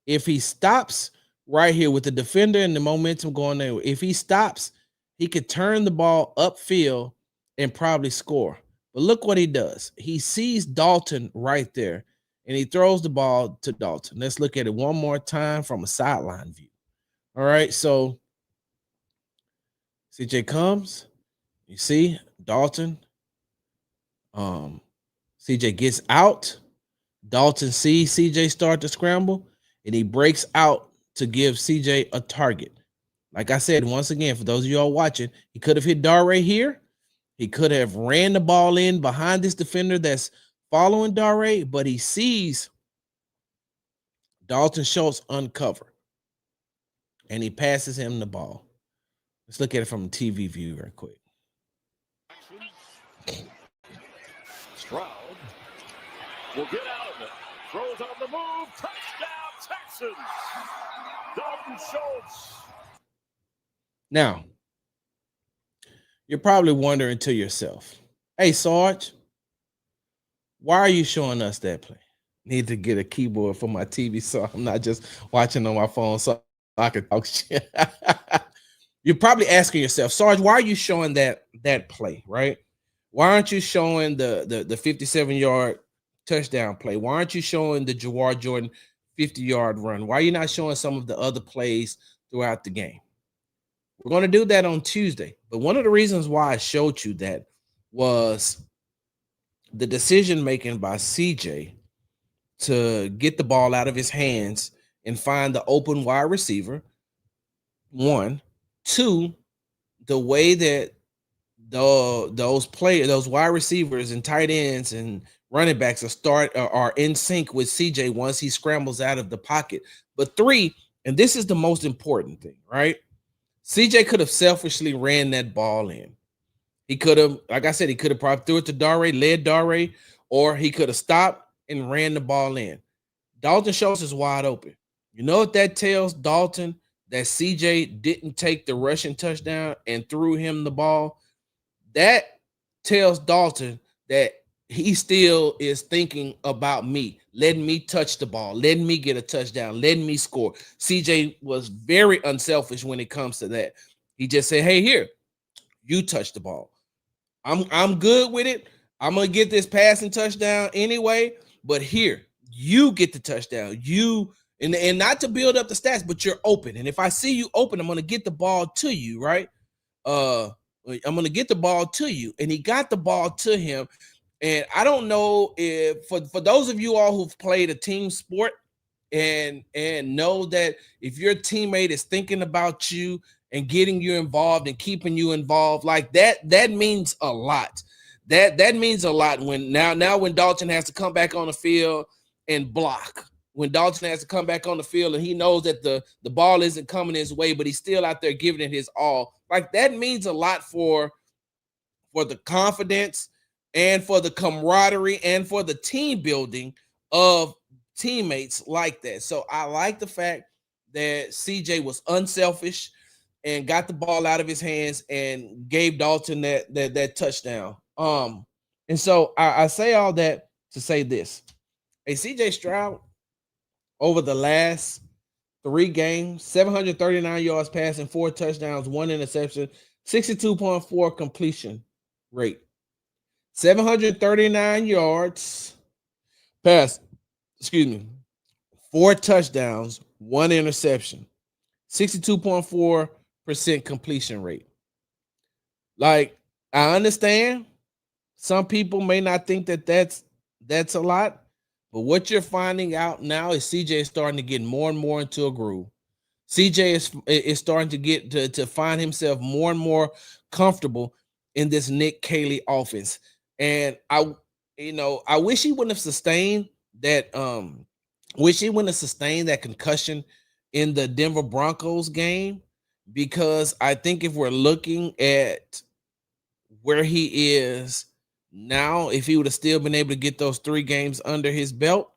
If he stops right here with the defender and the momentum going there, if he stops, he could turn the ball upfield and probably score. But look what he does. He sees Dalton right there, and he throws the ball to Dalton. Let's look at it one more time from a sideline view. All right, so CJ comes. You see Dalton. CJ gets out. Dalton sees CJ start to scramble, and he breaks out to give CJ a target. Like I said, once again, for those of y'all watching, he could have hit Dare here. He could have ran the ball in behind this defender that's following Dare, but he sees Dalton Schultz uncover, and he passes him the ball. Let's look at it from a TV view real quick. Stroud will get out of it. Throws on the move. Touchdown, Texans. Dalton Schultz. Now, you're probably wondering to yourself, hey, Sarge, why are you showing us that play? Need to get a keyboard for my TV so I'm not just watching on my phone so I can talk shit. You're probably asking yourself, Sarge, why are you showing that play, right? Why aren't you showing the 57-yard touchdown play? Why aren't you showing the Jawar Jordan 50-yard run? Why are you not showing some of the other plays throughout the game? We're going to do that on Tuesday. But one of the reasons why I showed you that was the decision-making by CJ to get the ball out of his hands and find the open wide receiver, one. Two, the way that those wide receivers and tight ends and running backs are in sync with CJ once he scrambles out of the pocket. But three, and this is the most important thing, right? CJ could have selfishly ran that ball in. He could have, like I said, he could have probably threw it to Dare, led Dare, or he could have stopped and ran the ball in. Dalton Schultz is wide open. You know what that tells Dalton? That CJ didn't take the rushing touchdown and threw him the ball. That tells Dalton that he still is thinking about me, letting me touch the ball, letting me get a touchdown, letting me score. CJ was very unselfish when it comes to that. He just said, "Hey, here, you touch the ball. I'm good with it. I'm gonna get this passing touchdown anyway. But here, you get the touchdown. You and not to build up the stats, but you're open. And if I see you open, I'm gonna get the ball to you, right? I'm gonna get the ball to you." And he got the ball to him. And I don't know if for those of you all who've played a team sport and know that if your teammate is thinking about you and getting you involved and keeping you involved like that means a lot. That means a lot when now when Dalton has to come back on the field and block. When Dalton has to come back on the field and he knows that the ball isn't coming his way, but he's still out there giving it his all. Like that means a lot for the confidence and for the camaraderie and for the team building of teammates like that. So I like the fact that CJ was unselfish and got the ball out of his hands and gave Dalton that touchdown. And so I say all that to say this. Hey, CJ Stroud, over the last 3 games, 739 yards passing, 4 touchdowns, 1 interception, 62.4 completion rate. 739 yards pass, 4 touchdowns, 1 interception, 62.4% completion rate. Like, I understand some people may not think that that's a lot, but what you're finding out now is CJ is starting to get more and more into a groove. CJ is starting to get to find himself more and more comfortable in this Nick Caley offense. And I wish he wouldn't have sustained that concussion in the Denver Broncos game, because I think if we're looking at where he is now, if he would have still been able to get those 3 games under his belt,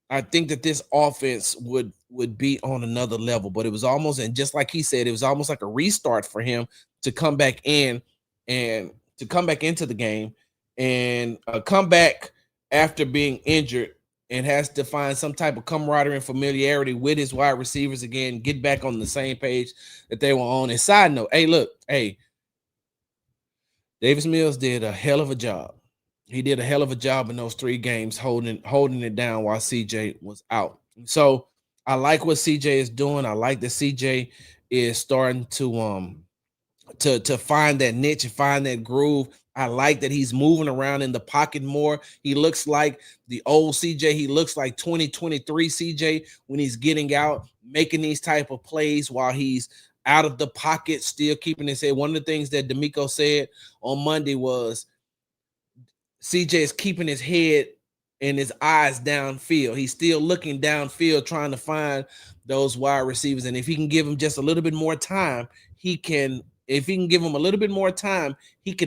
I think that this offense would be on another level. But it was almost, and just like he said, it was almost like a restart for him to come back in and to come back into the game and come back after being injured and has to find some type of camaraderie and familiarity with his wide receivers again, get back on the same page that they were on. And side note, Davis Mills did a hell of a job. He did a hell of a job in those 3 games holding it down while CJ was out. So I like what CJ is doing. I like that CJ is starting to find that niche and find that groove. I like that he's moving around in the pocket more. He looks like the old CJ. He looks like 2023 CJ when he's getting out, making these type of plays while he's out of the pocket, still keeping his head. One of the things that D'Amico said on Monday was CJ is keeping his head and his eyes downfield. He's still looking downfield, trying to find those wide receivers. And if he can give him just a little bit more time, he can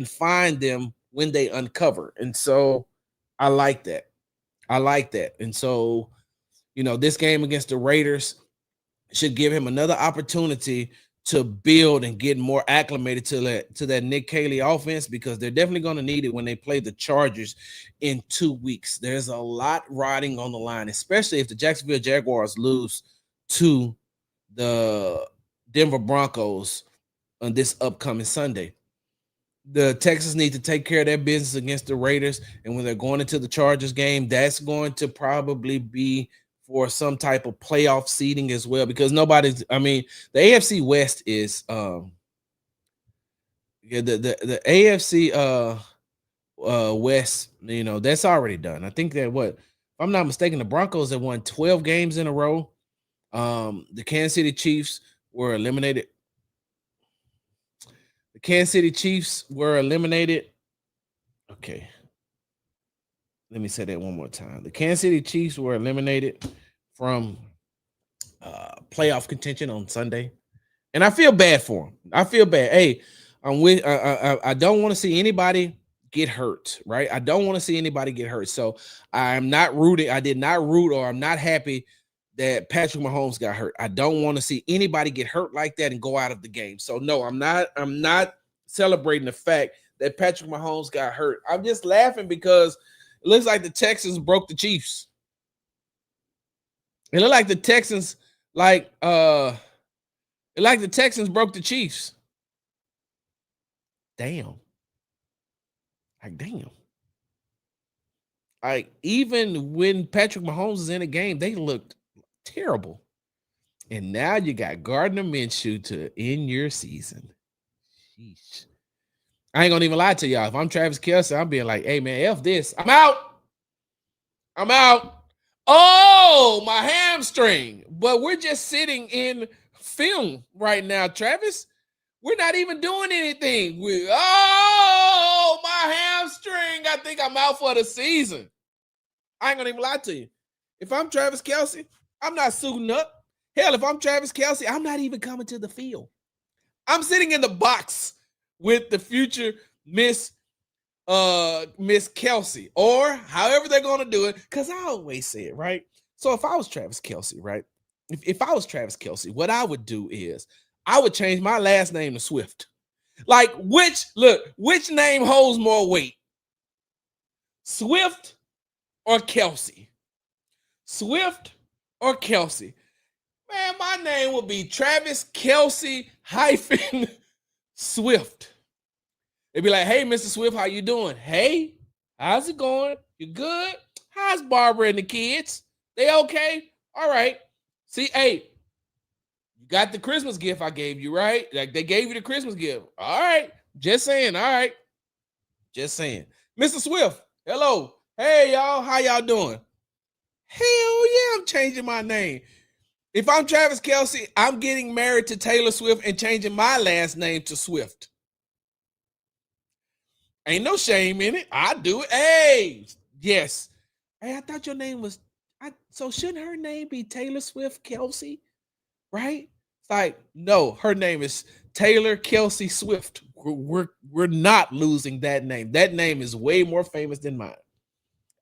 find them when they uncover. And so I like that. And so, this game against the Raiders should give him another opportunity to build and get more acclimated to that Nick Caley offense, because they're definitely going to need it when they play the Chargers in 2 weeks. There's a lot riding on the line, especially if the Jacksonville Jaguars lose to the Denver Broncos on this upcoming Sunday. The Texans need to take care of their business against the Raiders, and when they're going into the Chargers game, that's going to probably be for some type of playoff seeding as well, because the AFC West is the AFC West, that's already done. I think that if I'm not mistaken, the Broncos have won 12 games in a row. The Kansas City Chiefs were eliminated. Kansas City Chiefs were eliminated. Okay. Let me say that one more time. The Kansas City Chiefs were eliminated from playoff contention on Sunday. And I feel bad for them. I feel bad. Hey, I don't want to see anybody get hurt, right? I don't want to see anybody get hurt. So I'm not rooting. I did not root, or I'm not happy that Patrick Mahomes got hurt. I don't want to see anybody get hurt like that and go out of the game. So no, I'm not celebrating the fact that Patrick Mahomes got hurt. I'm just laughing because it looks like the Texans broke the Chiefs. It looked like the Texans, the Texans broke the Chiefs. Damn. Damn. Even when Patrick Mahomes is in the game, they looked terrible. And now you got Gardner Minshew to end your season. Sheesh. I ain't gonna even lie to y'all. If I'm Travis Kelce, I'm being like, hey man, F this. I'm out. Oh, my hamstring. But we're just sitting in film right now, Travis. We're not even doing anything. My hamstring. I think I'm out for the season. I ain't gonna even lie to you. If I'm Travis Kelce, I'm not suiting up. Hell, if I'm Travis Kelce, I'm not even coming to the field. I'm sitting in the box with the future Miss Kelce, or however they're gonna do it. Because I always say it, right? So if I was Travis Kelce, right? If I was Travis Kelce, what I would do is I would change my last name to Swift. Which name holds more weight? Swift or Kelce? Swift or Kelce? Man, my name would be Travis Kelce hyphen Swift. They'd be like, hey, Mr. Swift, how you doing? Hey, how's it going? You good? How's Barbara and the kids? They okay? All right. See, hey, you got the Christmas gift I gave you, right? Like they gave you the Christmas gift. All right. Just saying. All right. Just saying. Mr. Swift, hello. Hey, y'all. How y'all doing? Hell yeah, I'm changing my name. If I'm Travis Kelce, I'm getting married to Taylor Swift and changing my last name to Swift. Ain't no shame in it. I do it. Hey, yes. Hey, I thought your name was, so shouldn't her name be Taylor Swift Kelce? Right? It's like, no, her name is Taylor Kelce Swift. We're not losing that name. That name is way more famous than mine.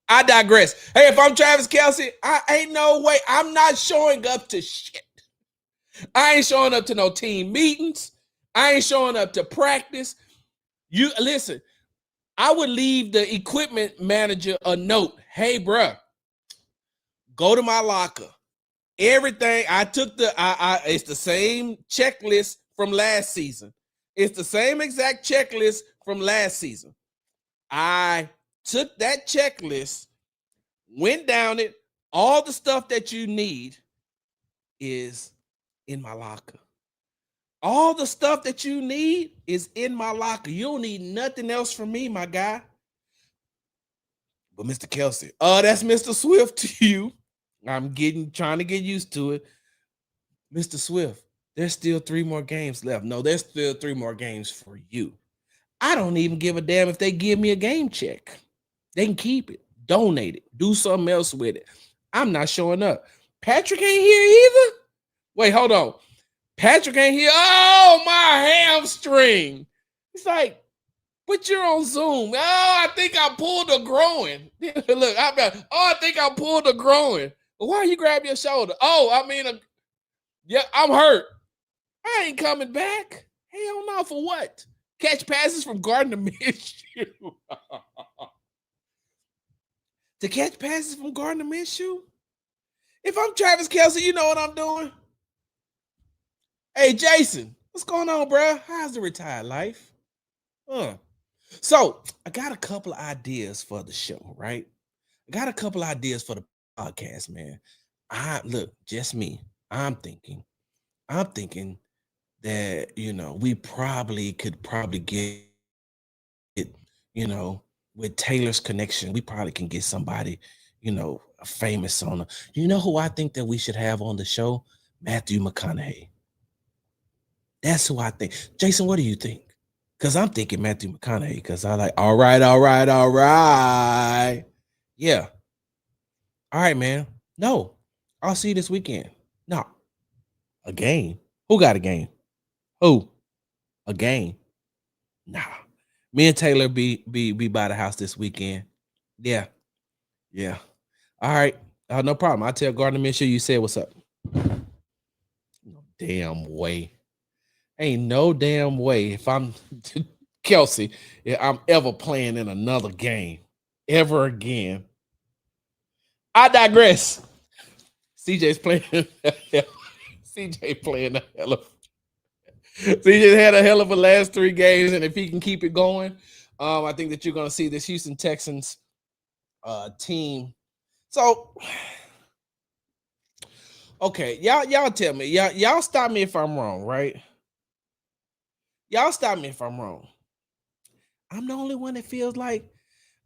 I digress. Hey, if I'm Travis Kelce, I ain't no way. I'm not showing up to shit. I ain't showing up to no team meetings. I ain't showing up to practice. You listen, I would leave the equipment manager a note. Hey, bruh, go to my locker. Everything I took it's the same checklist from last season. It's the same exact checklist from last season. I took that checklist, went down it. All the stuff that you need is in my locker. All the stuff that you need is in my locker. You don't need nothing else from me, my guy. But Mr. Kelce, that's Mr. Swift to you. I'm trying to get used to it. Mr. Swift, there's still 3 more games left. No, there's still 3 more games for you. I don't even give a damn if they give me a game check. They can keep it, donate it, do something else with it. I'm not showing up. Patrick ain't here either. Wait, hold on. Patrick ain't here. Oh, my hamstring. It's like, but you're on Zoom. Oh, I think I pulled a groin. Look, I think I pulled a groin. Why you grab your shoulder? Oh, I mean, yeah, I'm hurt. I ain't coming back. Hell no, for what? Catch passes from Gardner Minshew. To catch passes from Gardner Minshew? If I'm Travis Kelce, you know what I'm doing? Hey, Jason, what's going on, bro? How's the retired life? So, I got a couple of ideas for the show, right? I got a couple of ideas for the podcast, man. Just me. I'm thinking that, we could get, with Taylor's connection, we probably can get somebody, a famous owner. You know who I think that we should have on the show? Matthew McConaughey. That's who I think. Jason, what do you think? Because I'm thinking Matthew McConaughey, because I like, all right, all right, all right. Yeah. All right, man. No, I'll see you this weekend. No, a game. Who got a game? Who? A game. Nah. Me and Taylor be by the house this weekend. Yeah. Yeah. All right. No problem. I'll tell Gardner Minshew you said what's up. No damn way. Ain't no damn way if I'm Kelsey, if I'm ever playing in another game ever again. I digress. CJ's playing. CJ playing a hell of. CJ had a hell of a last 3 games, and if he can keep it going, I think that you're going to see this Houston Texans team. So, okay, y'all tell me, y'all stop me if I'm wrong, right? Y'all stop me if I'm wrong. I'm the only one that feels like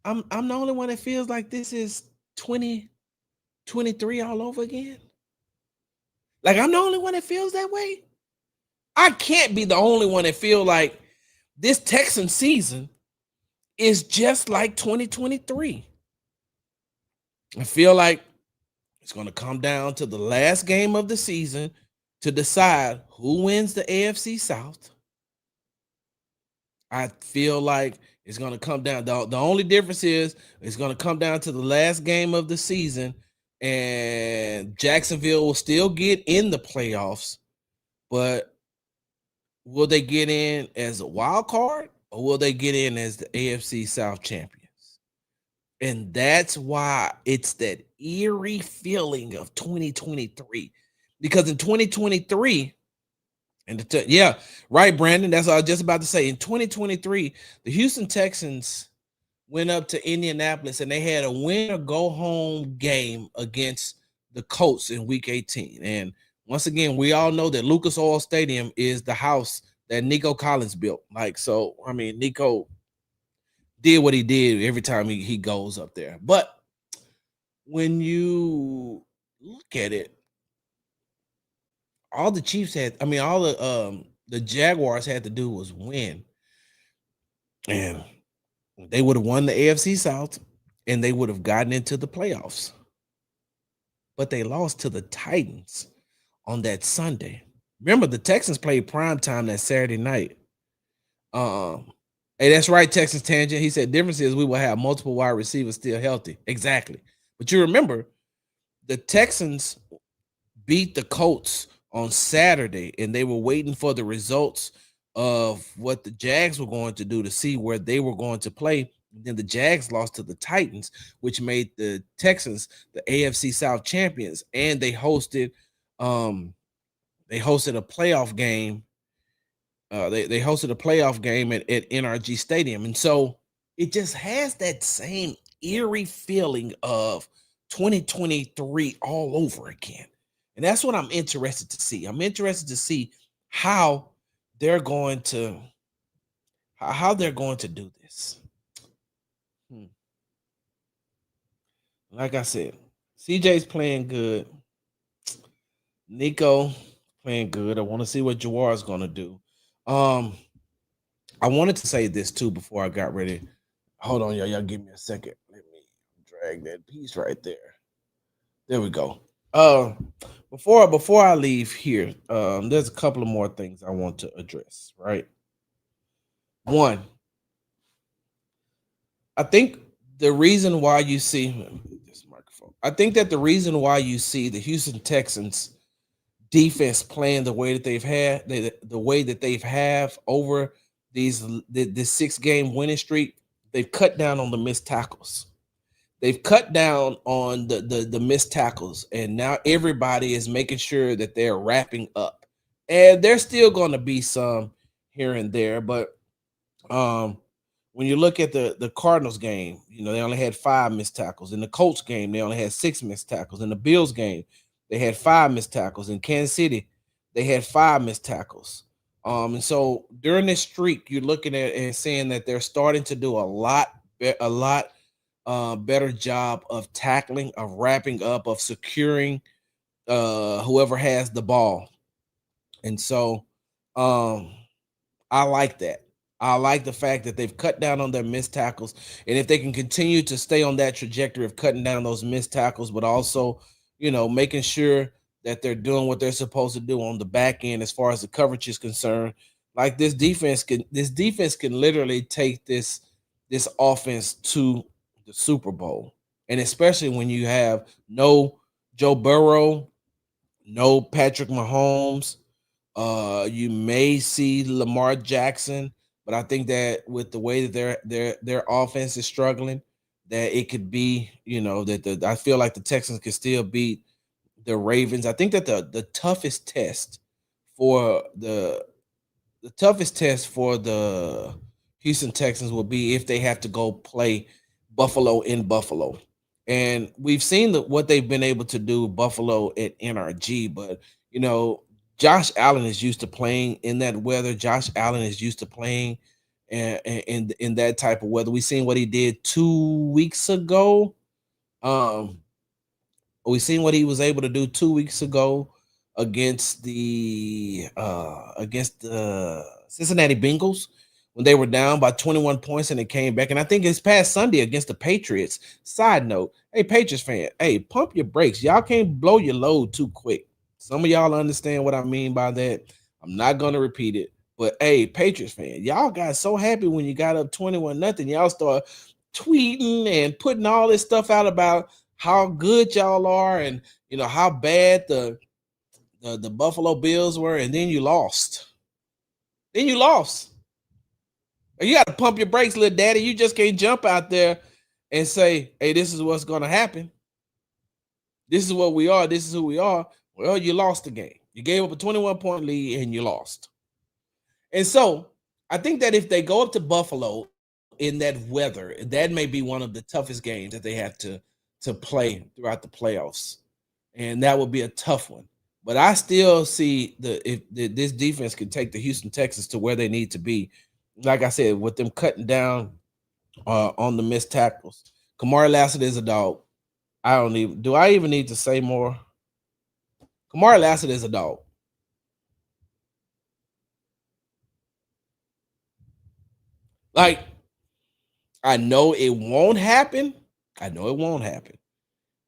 I'm the only one that feels like this is 2023 all over again. Like I'm the only one that feels that way. I can't be the only one that feel like this Texan season is just like 2023. I feel like it's going to come down to the last game of the season to decide who wins the AFC South. I feel like it's going to come down. The only difference is it's going to come down to the last game of the season, and Jacksonville will still get in the playoffs, but will they get in as a wild card or will they get in as the AFC South champions? And that's why it's that eerie feeling of 2023. Because in 2023, yeah, right, Brandon. That's what I was just about to say. In 2023, the Houston Texans went up to Indianapolis and they had a win or go home game against the Colts in week 18. And once again, we all know that Lucas Oil Stadium is the house that Nico Collins built. Like, so, I mean, Nico did what he did every time he goes up there. But when you look at it, all the Chiefs had, I mean, all the Jaguars had to do was win. And they would have won the AFC South and they would have gotten into the playoffs. But they lost to the Titans on that Sunday. Remember, the Texans played prime time that Saturday night. Hey, that's right, Texans Tangent. He said, difference is we will have multiple wide receivers still healthy. Exactly. But you remember, the Texans beat the Colts on Saturday, and they were waiting for the results of what the Jags were going to do to see where they were going to play. Then the Jags lost to the Titans, which made the Texans the AFC South champions, and they hosted a playoff game. They hosted a playoff game at NRG Stadium, and so it just has that same eerie feeling of 2023 all over again. And that's what I'm interested to see. I'm interested to see how they're going to do this. Like I said, CJ's playing good. Nico playing good. I want to see what Jawar's going to do. I wanted to say this too before I got ready. Hold on, y'all. Y'all give me a second. Let me drag that piece right there. There we go. Before I leave here, there's a couple of more things I want to address. Right. One, I think the reason why you see this microphone. I think that the reason why you see the Houston Texans defense playing the way that they've had, the way that they've have over this 6-game winning streak, they've cut down on the missed tackles. They've cut down on the missed tackles, and now everybody is making sure that they're wrapping up. And there's still going to be some here and there, but when you look at the Cardinals game, they only had 5 missed tackles. In the Colts game, they only had 6 missed tackles. In the Bills game, they had 5 missed tackles. In Kansas City, they had 5 missed tackles. And so during this streak, you're looking at and seeing that they're starting to do a lot better job of tackling, of wrapping up, of securing whoever has the ball. And so I like that. I like the fact that they've cut down on their missed tackles. And if they can continue to stay on that trajectory of cutting down those missed tackles, but also, making sure that they're doing what they're supposed to do on the back end as far as the coverage is concerned, like this defense can literally take this offense to the Super Bowl. And especially when you have no Joe Burrow, no Patrick Mahomes, you may see Lamar Jackson, but I think that with the way that their offense is struggling, that it could be, that I feel like the Texans could still beat the Ravens. I think that the toughest test for the toughest test for the Houston Texans will be if they have to go play Buffalo in Buffalo. And we've seen what they've been able to do Buffalo at NRG, but you know, Josh Allen is used to playing in that weather. Josh Allen is used to playing in that type of weather. We've seen what he did 2 weeks ago. Um, we seen what he was able to do 2 weeks ago against the Cincinnati Bengals when they were down by 21 points and it came back. And I think it's past Sunday against the Patriots. Side note, hey Patriots fan, hey, pump your brakes. Y'all can't blow your load too quick. Some of y'all understand what I mean by that. I'm not gonna repeat it, but hey, Patriots fan, y'all got so happy when you got up 21 nothing. Y'all start tweeting and putting all this stuff out about how good y'all are and how bad the Buffalo Bills were, and then you lost. Then you lost. You got to pump your brakes, little daddy. You just can't jump out there and say, "Hey, this is what's going to happen. This is what we are. This is who we are." Well, you lost the game. You gave up a 21-point lead and you lost. And so I think that if they go up to Buffalo in that weather, that may be one of the toughest games that they have to play throughout the playoffs, and that would be a tough one. But I still see if this defense can take the Houston Texans to where they need to be. Like I said, with them cutting down on the missed tackles. Kamari Lassiter is a dog. Do I even need to say more? Kamari Lassiter is a dog. Like, I know it won't happen. I know it won't happen.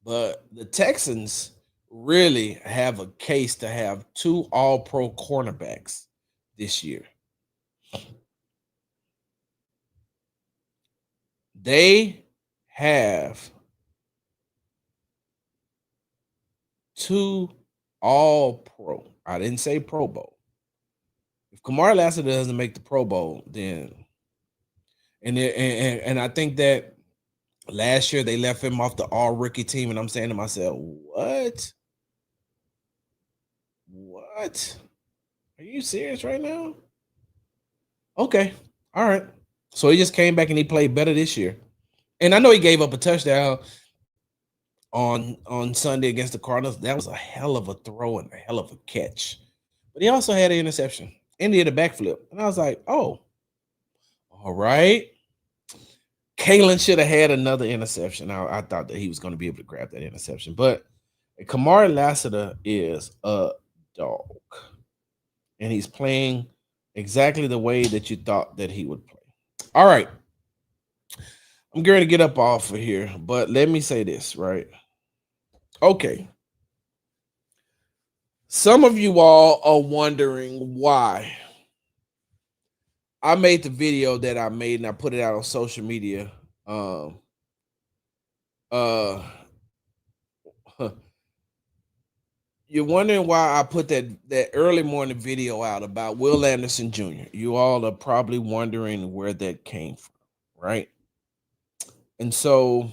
But the Texans really have a case to have two all-pro cornerbacks this year. They have two all-pro. I didn't say Pro Bowl. If Kamari Lassiter doesn't make the Pro Bowl, then and I think that last year they left him off the all-rookie team, and I'm saying to myself, what? What? Are you serious right now? Okay. All right. So he just came back and he played better this year. And I know he gave up a touchdown on Sunday against the Cardinals. That was a hell of a throw and a hell of a catch. But he also had an interception and he had a backflip. And I was like, oh, all right. Kalen should have had another interception. I thought that he was going to be able to grab that interception. But Kamari Lassiter is a dog. And he's playing exactly the way that you thought that he would play. All right. I'm going to get up off of here, but let me say this, right? Okay. Some of you all are wondering why I made the video that I made and I put it out on social media. You're wondering why I put that early morning video out about Will Anderson Jr. You all are probably wondering where that came from, right? And so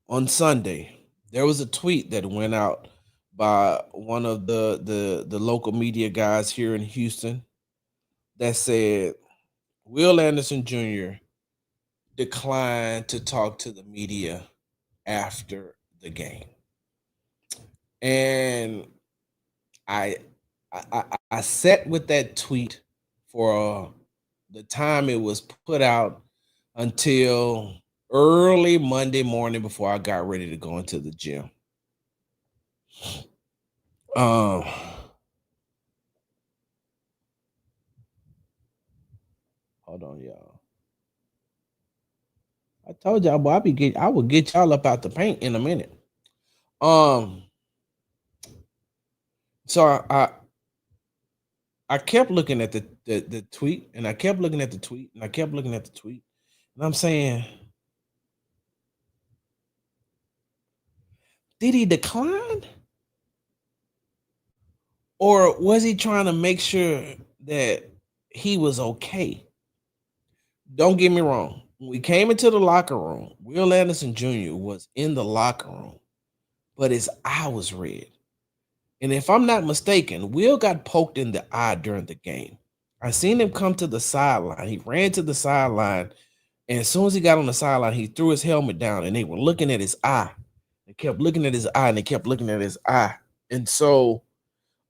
on Sunday, there was a tweet that went out by one of the local media guys here in Houston that said Will Anderson Jr. declined to talk to the media after the game. And I sat with that tweet for the time it was put out until early Monday morning before I got ready to go into the gym. Hold on, y'all. I told y'all, boy, I will get y'all up out the paint in a minute. So I kept looking at the tweet, and I kept looking at the tweet, and I kept looking at the tweet, and I'm saying, did he decline? Or was he trying to make sure that he was okay? Don't get me wrong. When we came into the locker room, Will Anderson Jr. was in the locker room, but his eye was red. And if I'm not mistaken, Will got poked in the eye during the game. I seen him come to the sideline. He ran to the sideline, and as soon as he got on the sideline, he threw his helmet down, and they were looking at his eye. They kept looking at his eye, and they kept looking at his eye. And so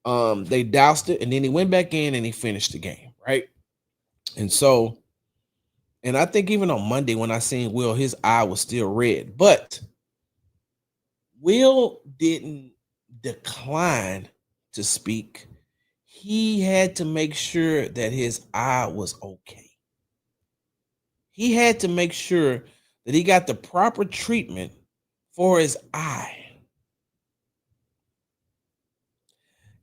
they doused it, and then he went back in and he finished the game, right? And so, and I think even on Monday when I seen Will, his eye was still red, but Will didn't decline to speak. He had to make sure that his eye was okay. He had to make sure that he got the proper treatment for his eye.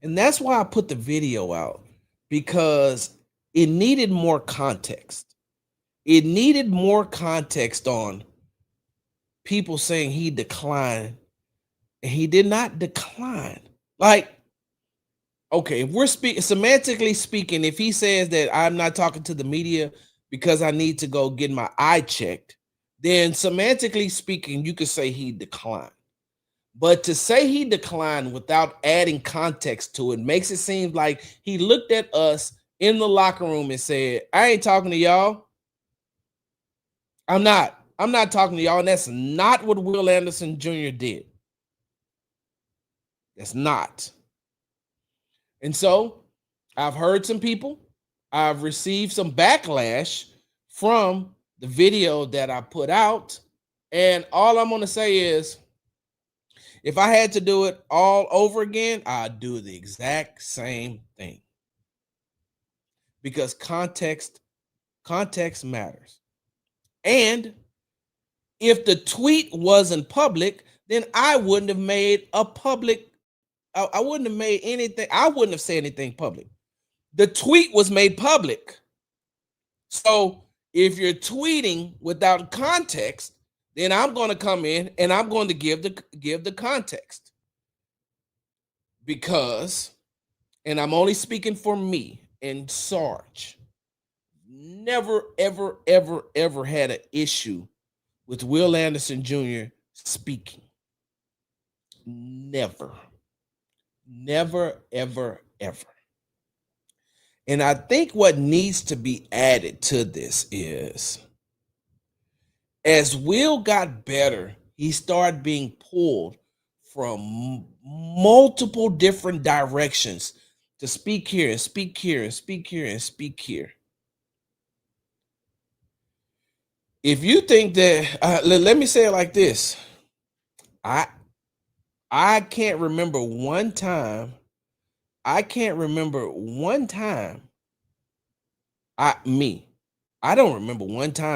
And that's why I put the video out, because it needed more context. It needed more context on people saying he declined, and he did not decline. Like, okay, if we're semantically speaking, if he says that I'm not talking to the media because I need to go get my eye checked, then semantically speaking, you could say he declined. But to say he declined without adding context to it makes it seem like he looked at us in the locker room and said, I ain't talking to y'all. I'm not talking to y'all. And that's not what Will Anderson Jr. did. That's not. And so I've heard some people, I've received some backlash from the video that I put out. And all I'm going to say is, if I had to do it all over again, I'd do the exact same thing. Because context matters. And if the tweet wasn't public, then I wouldn't have made a public. I wouldn't have made anything. I wouldn't have said anything public. The tweet was made public. So if you're tweeting without context, then I'm going to come in and I'm going to give the context. Because, and I'm only speaking for me and Sarge, never, ever, ever, ever had an issue with Will Anderson Jr. speaking. Never, ever, ever. And I think what needs to be added to this is, as Will got better, he started being pulled from multiple different directions to speak here and speak here and speak here and speak here. If you think that, let me say it like this. I can't remember one time. I don't remember one time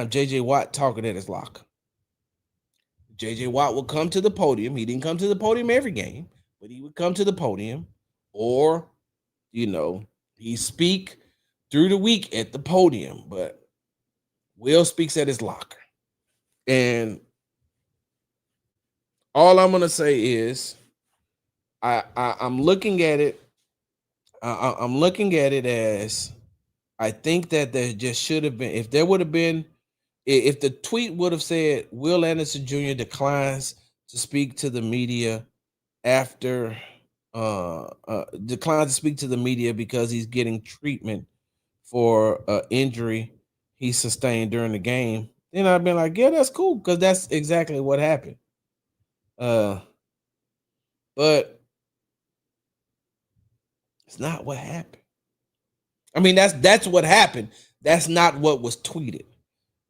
JJ Watt talking at his locker. JJ Watt would come to the podium. He didn't come to the podium every game, but he would come to the podium, or, he speak through the week at the podium, but Will speaks at his locker. And all I'm going to say is, I'm looking at it. I'm looking at it as, I think that there just should have been, if the tweet would have said Will Anderson Jr. declines to speak to the media after declines to speak to the media because he's getting treatment for injury he sustained during the game, then I've been like, yeah, that's cool, because that's exactly what happened. But it's not what happened. I mean, that's what happened. That's not what was tweeted.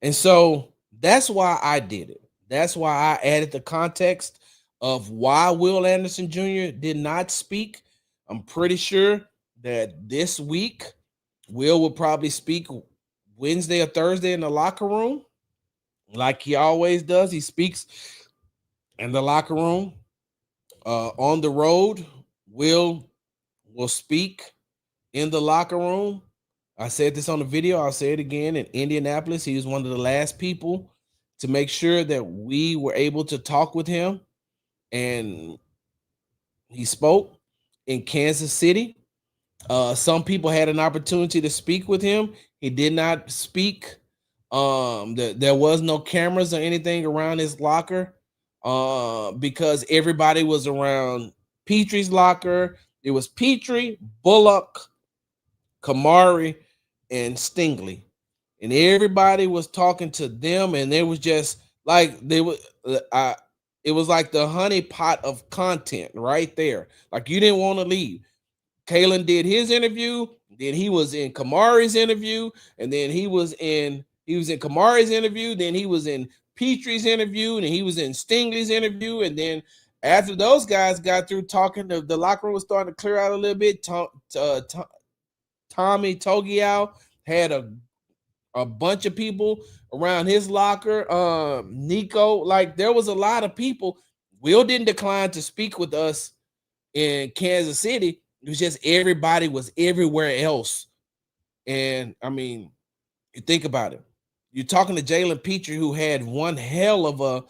And so that's why I did it. That's why I added the context of why Will Anderson Jr. did not speak. I'm pretty sure that this week Will probably speak Wednesday or Thursday in the locker room, like he always does. He speaks in the locker room. On the road, will speak in the locker room. I said this on the video. I'll say it again. In Indianapolis, he was one of the last people to make sure that we were able to talk with him. And he spoke in Kansas City. Some people had an opportunity to speak with him. He did not speak. There was no cameras or anything around his locker because everybody was around Petrie's locker. It was Petrie, Bullock, Kamari, and Stingley, and everybody was talking to them, and it was just like they were. It was like the honey pot of content right there. Like you didn't want to leave. Kalen did his interview, then he was in Kamari's interview, and then he was in Kamari's interview, then he was in Petrie's interview, and he was in Stingley's interview, and then after those guys got through talking, the locker room was starting to clear out a little bit. Tommy Togiao had a bunch of people around his locker. Nico, like there was a lot of people. Will didn't decline to speak with us in Kansas City. It was just everybody was everywhere else. And I mean, you think about it. You're talking to Jalen Petrie, who had one hell of a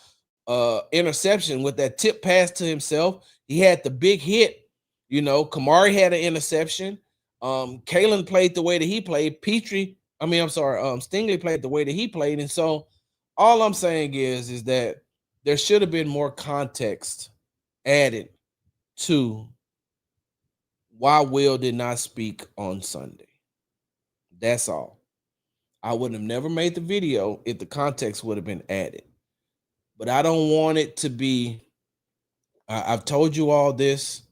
interception with that tip pass to himself. He had the big hit. You know, Kamari had an interception. Kalen played the way that he played. Stingley played the way that he played. And so all I'm saying is that there should have been more context added to why Will did not speak on Sunday. That's all. I would have never made the video if the context would have been added. But I don't want it to be, I've told you all this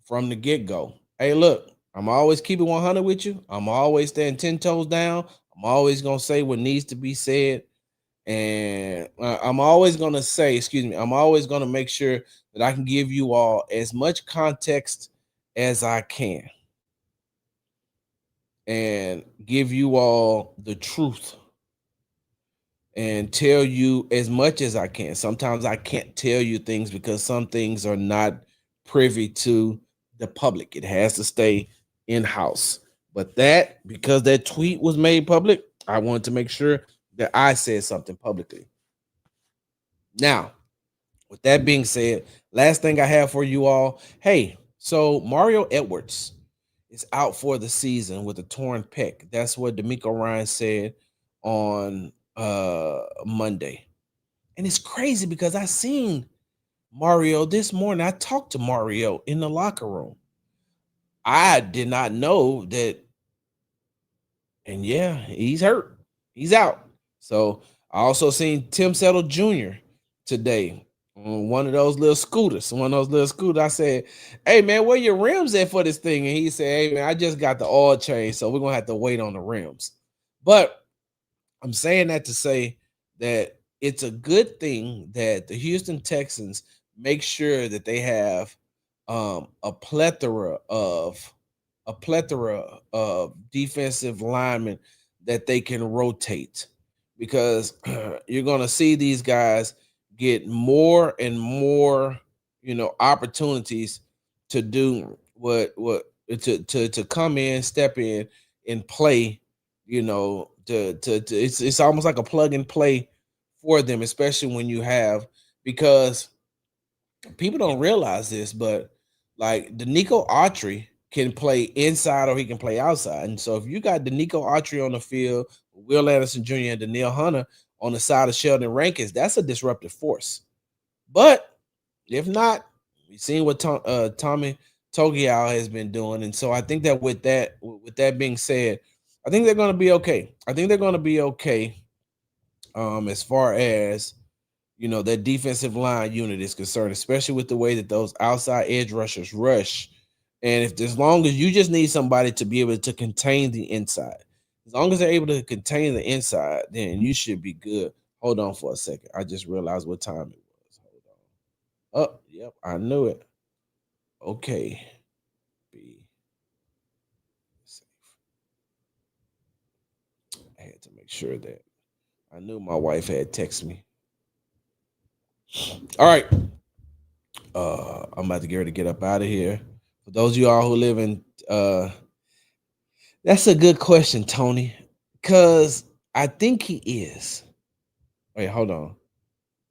from the get-go. Hey, look, I'm always keeping 100 with you. I'm always staying 10 toes down. I'm always going to say what needs to be said. And I'm always going to make sure that I can give you all as much context as I can and give you all the truth and tell you as much as I can. Sometimes I can't tell you things because some things are not privy to the public. It has to stay in-house. But because that tweet was made public, I wanted to make sure that I said something publicly. Now, with that being said, last thing I have for you all. Hey, so Mario Edwards is out for the season with a torn pec. That's what D'Amico Ryan said on Monday. And it's crazy because I seen Mario this morning. I talked to Mario in the locker room. I did not know that. And yeah, he's hurt. He's out. So I also seen Tim Settle Jr. today on one of those little scooters. I said, hey, man, where your rims at for this thing? And he said, hey, man, I just got the oil change, so we're going to have to wait on the rims. But I'm saying that to say that it's a good thing that the Houston Texans make sure that they have a plethora of defensive linemen that they can rotate, because you're going to see these guys get more and more, opportunities to do to come in, step in, and play. It's almost like a plug and play for them, especially when you have, because people don't realize this, but like Danico Autry can play inside or he can play outside. And so if you got Danico Autry on the field, Will Anderson Jr. and Danielle Hunter on the side of Sheldon Rankins, that's a disruptive force. But if not, we've seen what Tommy Togiao has been doing. And so I think that with that being said, I think they're going to be okay. As far as that defensive line unit is concerned, especially with the way that those outside edge rushers rush. And as long as you just need somebody to be able to contain the inside, as long as they're able to contain the inside, then you should be good. Hold on for a second. I just realized what time it was. Hold on. Oh, yep, I knew it. Okay. Be safe. had to make sure that I knew my wife had texted me. All right. I'm about to get ready to get up out of here. For those of y'all who live in that's a good question, Tony. Cause I think he is. Wait, hold on.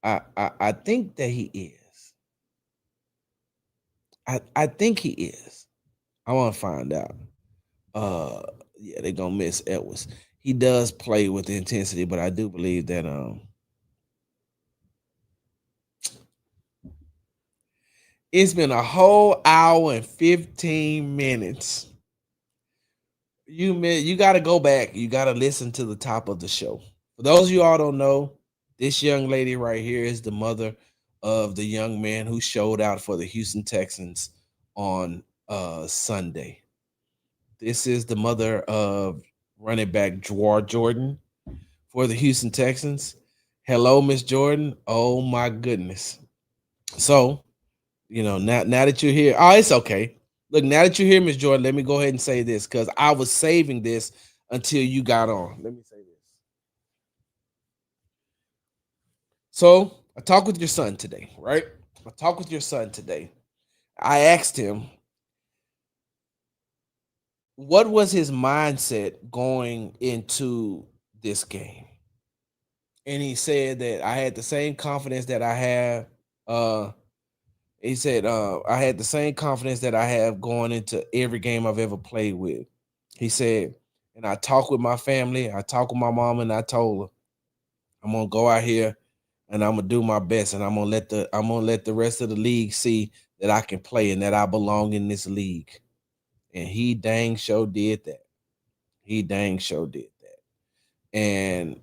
I think that he is. I think he is. I want to find out. Yeah, they're gonna miss Edwards. He does play with intensity, but I do believe that it's been a whole hour and 15 minutes. You got to go back. You got to listen to the top of the show. For those of you all don't know, this young lady right here is the mother of the young man who showed out for the Houston Texans on Sunday. This is the mother of running back Jawar Jordan for the Houston Texans. Hello, Miss Jordan. Oh my goodness. So, now that you're here, oh, it's okay. Look, now that you're here, Miss Jordan, let me go ahead and say this because I was saving this until you got on. Let me say this. So I talked with your son today, right? I talked with your son today. I asked him, what was his mindset going into this game? And he said that I had the same confidence that I have. He said, I had the same confidence that I have going into every game I've ever played with. He said, and I talked with my family, I talked with my mom, and I told her, I'm gonna go out here and I'm gonna do my best, and I'm gonna let the rest of the league see that I can play and that I belong in this league. And he dang sure did that. He dang sure did that. And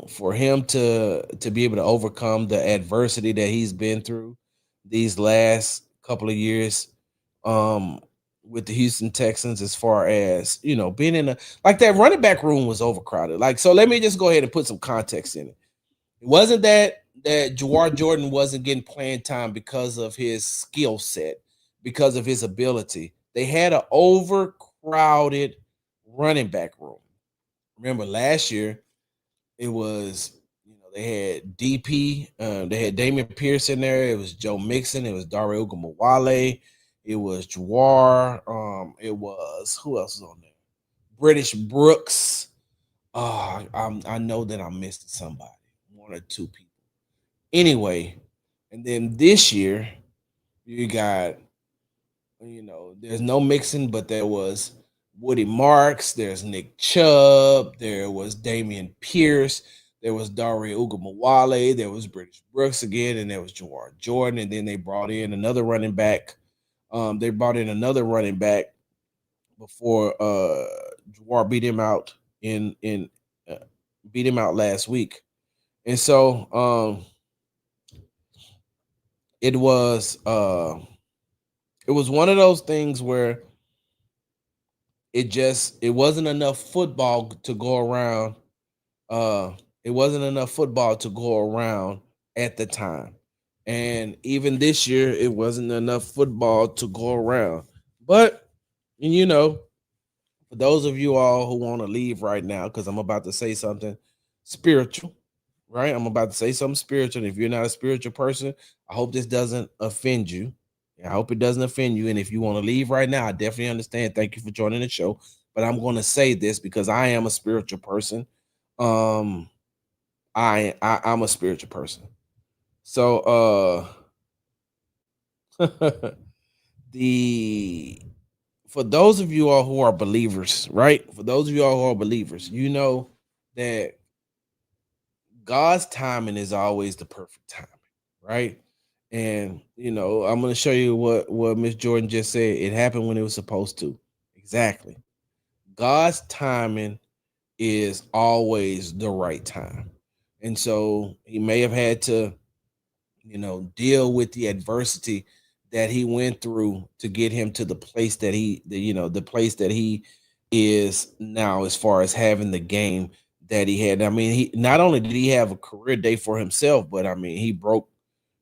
for him to be able to overcome the adversity that he's been through these last couple of years with the Houston Texans, as far as being in like that running back room was overcrowded. Like, so let me just go ahead and put some context in it. It wasn't that Jawar Jordan wasn't getting playing time because of his skill set, because of his ability. They had an overcrowded running back room. Remember last year, it was they had DP, they had Damian Pierce in there. It was Joe Mixon. It was Dare Ogunbowale. It was Jawar. It was who else was on there? British Brooks. I know that I'm missing somebody, one or two people. Anyway, and then this year you got, there's no Mixon, but there was Woody Marks, there's Nick Chubb, there was Damian Pierce, there was Dare Ogunbowale, there was British Brooks again, and there was Jawar Jordan, and then they brought in another running back. Before Jawar beat him out uh, beat him out last week. And so it was one of those things where it wasn't enough football to go around. It wasn't enough football to go around at the time. And even this year, it wasn't enough football to go around. But, for those of you all who want to leave right now, because I'm about to say something spiritual, right? I'm about to say something spiritual. And if you're not a spiritual person, I hope this doesn't offend you. I hope it doesn't offend you. And if you want to leave right now, I definitely understand. Thank you for joining the show. But I'm going to say this because I am a spiritual person. I'm a spiritual person. So the for those of you all who are believers, right? For those of you all who are believers, you know that God's timing is always the perfect timing, right? And I'm going to show you what Miss Jordan just said. It happened when it was supposed to. Exactly. God's timing is always the right time. And so he may have had to, deal with the adversity that he went through to get him to the place that the place that he is now, as far as having the game that he had. I mean, he not only did he have a career day for himself, but I mean, he broke,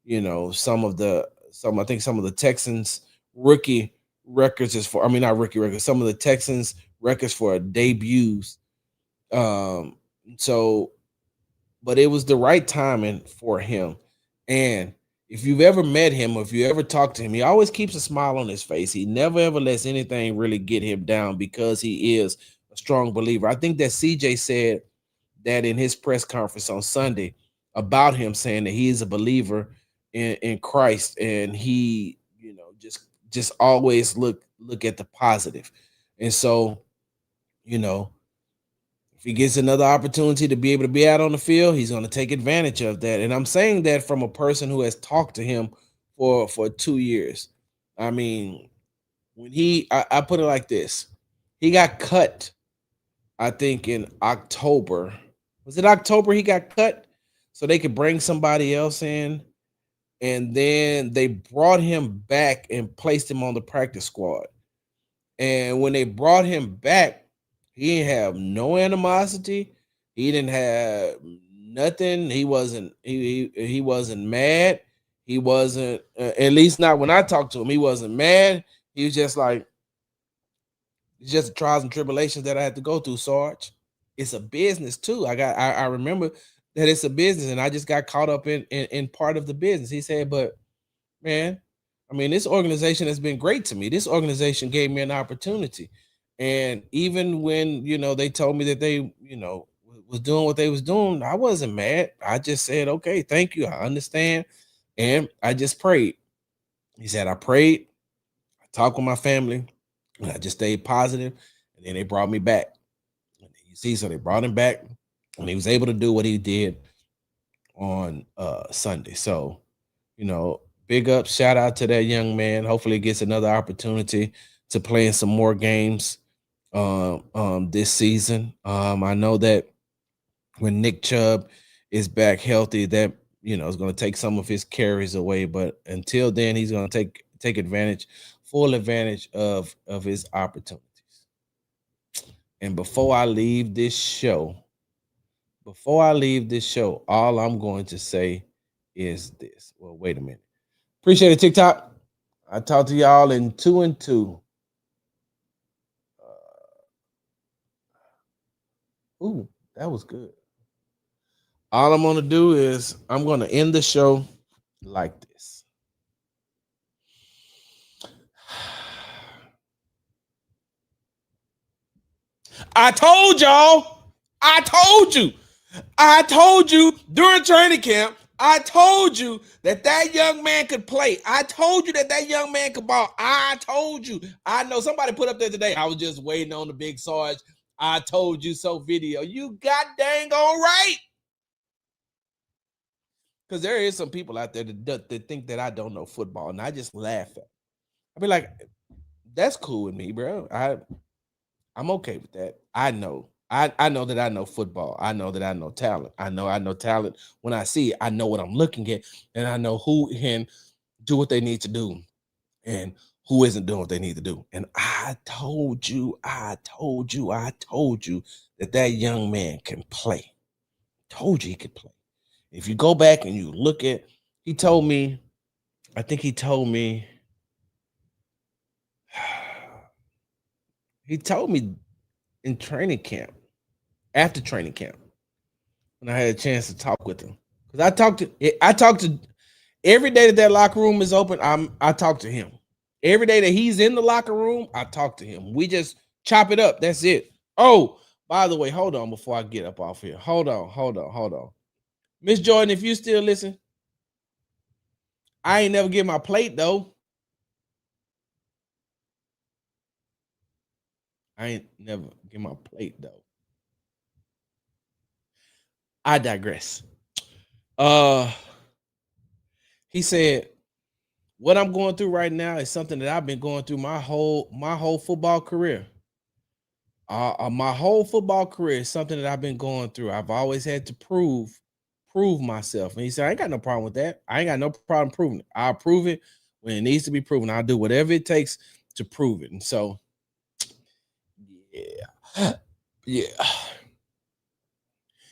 I think some of the Texans rookie records, as far, I mean, not rookie records, some of the Texans records for debuts So, but it was the right timing for him. And if you've ever met him or if you ever talked to him, he always keeps a smile on his face. He never ever lets anything really get him down because he is a strong believer. I think that CJ said that in his press conference on Sunday about him, saying that he is a believer in Christ, and he, just always look at the positive. And so, you know, if he gets another opportunity to be able to be out on the field, he's going to take advantage of that. And I'm saying that from a person who has talked to him for 2 years. I mean, when I put it like this, he got cut, I think in October. Was it October he got cut so they could bring somebody else in? And then they brought him back and placed him on the practice squad. And when they brought him back, he didn't have no animosity. He didn't have nothing. He wasn't mad. He wasn't, at least not when I talked to him. He wasn't mad. He was just like, it's just the trials and tribulations that I had to go through, Sarge. It's a business too. I remember that it's a business, and I just got caught up in part of the business. He said, but man, I mean, this organization has been great to me. This organization gave me an opportunity. And even when, they told me that they, was doing what they was doing, I wasn't mad. I just said, okay, thank you. I understand. And I just prayed. He said, I prayed, I talked with my family, and I just stayed positive. And then they brought me back. And you see, so they brought him back, and he was able to do what he did on Sunday. So, big up, shout out to that young man. Hopefully he gets another opportunity to play in some more games this season. I know that when Nick Chubb is back healthy, that is going to take some of his carries away. But until then, he's going to take full advantage of his opportunities. And before I leave this show, all I'm going to say is this. Well, wait a minute. Appreciate it, TikTok. I talk to y'all in 2 and 2. Ooh, that was good. All I'm going to do is I'm going to end the show like this. I told y'all. I told you during training camp. I told you that young man could play. I told you that young man could ball. I told you. I know somebody put up there today. I was just waiting on the big Sarge. I told you so video. You got dang on right. Because there is some people out there that think that I don't know football, and I just laugh at. I be like, that's cool with me, bro. I'm okay with that. I know. I know that I know football. I know that I know talent. I know talent when I see it. I know what I'm looking at, and I know who can do what they need to do and who isn't doing what they need to do. And I told you that young man can play. Told you he could play. If you go back and you look at, he told me in training camp, after training camp, when I had a chance to talk with him. Because I talked to every day that locker room is open, I talk to him. Every day that he's in the locker room, I talk to him. We just chop it up. That's it. Oh, by the way, hold on before I get up off here. Hold on. Miss Jordan, if you still listen, I ain't never get my plate, though. I digress. He said, what I'm going through right now is something that I've been going through my whole football career. My whole football career is something that I've been going through. I've always had to prove myself. And he said, I ain't got no problem with that. I ain't got no problem proving it. I'll prove it when it needs to be proven. I'll do whatever it takes to prove it. And so, yeah.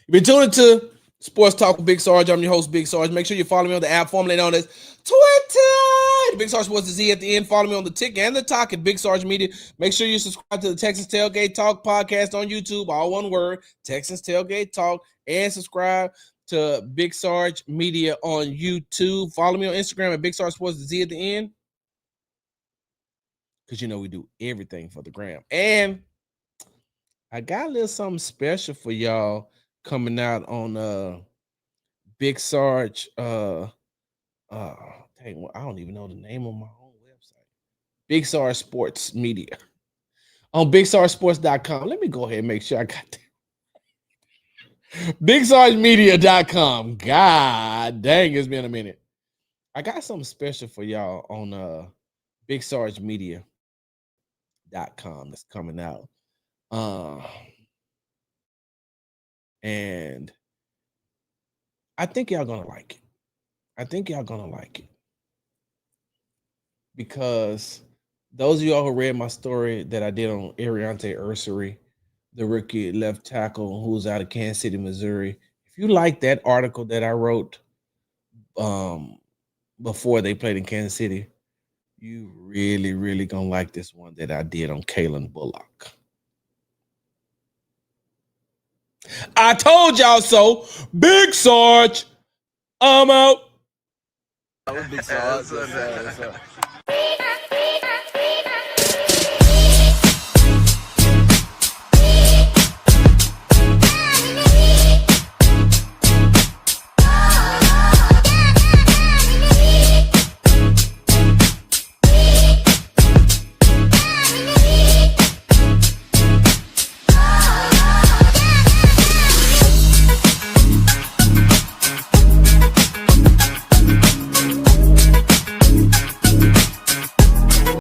You've been tuning to Sports Talk with Big Sarge. I'm your host, Big Sarge. Make sure you follow me on the app formerly known as Twitter. Big Sarge Sports is Z at the end. Follow me on the tick and the talk at Big Sarge Media. Make sure you subscribe to the Texans Tailgate Talk podcast on YouTube. All one word, Texans Tailgate Talk. And subscribe to Big Sarge Media on YouTube. Follow me on Instagram at Big Sarge Sports Z at the end. Because you know we do everything for the gram. And I got a little something special for y'all coming out on Big Sarge. Dang, well, I don't even know the name of my own website. Big Sarge Sports Media on BigSargeSports.com. Let me go ahead and make sure I got that. BigSargeMedia.com. God dang, it's been a minute. I got something special for y'all on BigSargeMedia.com that's coming out. And I think y'all gonna like it. I think y'all gonna like it. Because those of y'all who read my story that I did on Ariante Ursery, the rookie left tackle who's out of Kansas City, Missouri. If you like that article that I wrote before they played in Kansas City, you really, really gonna like this one that I did on Kalen Bullock. I told y'all so. Big Sarge, I'm out. Big Sarge.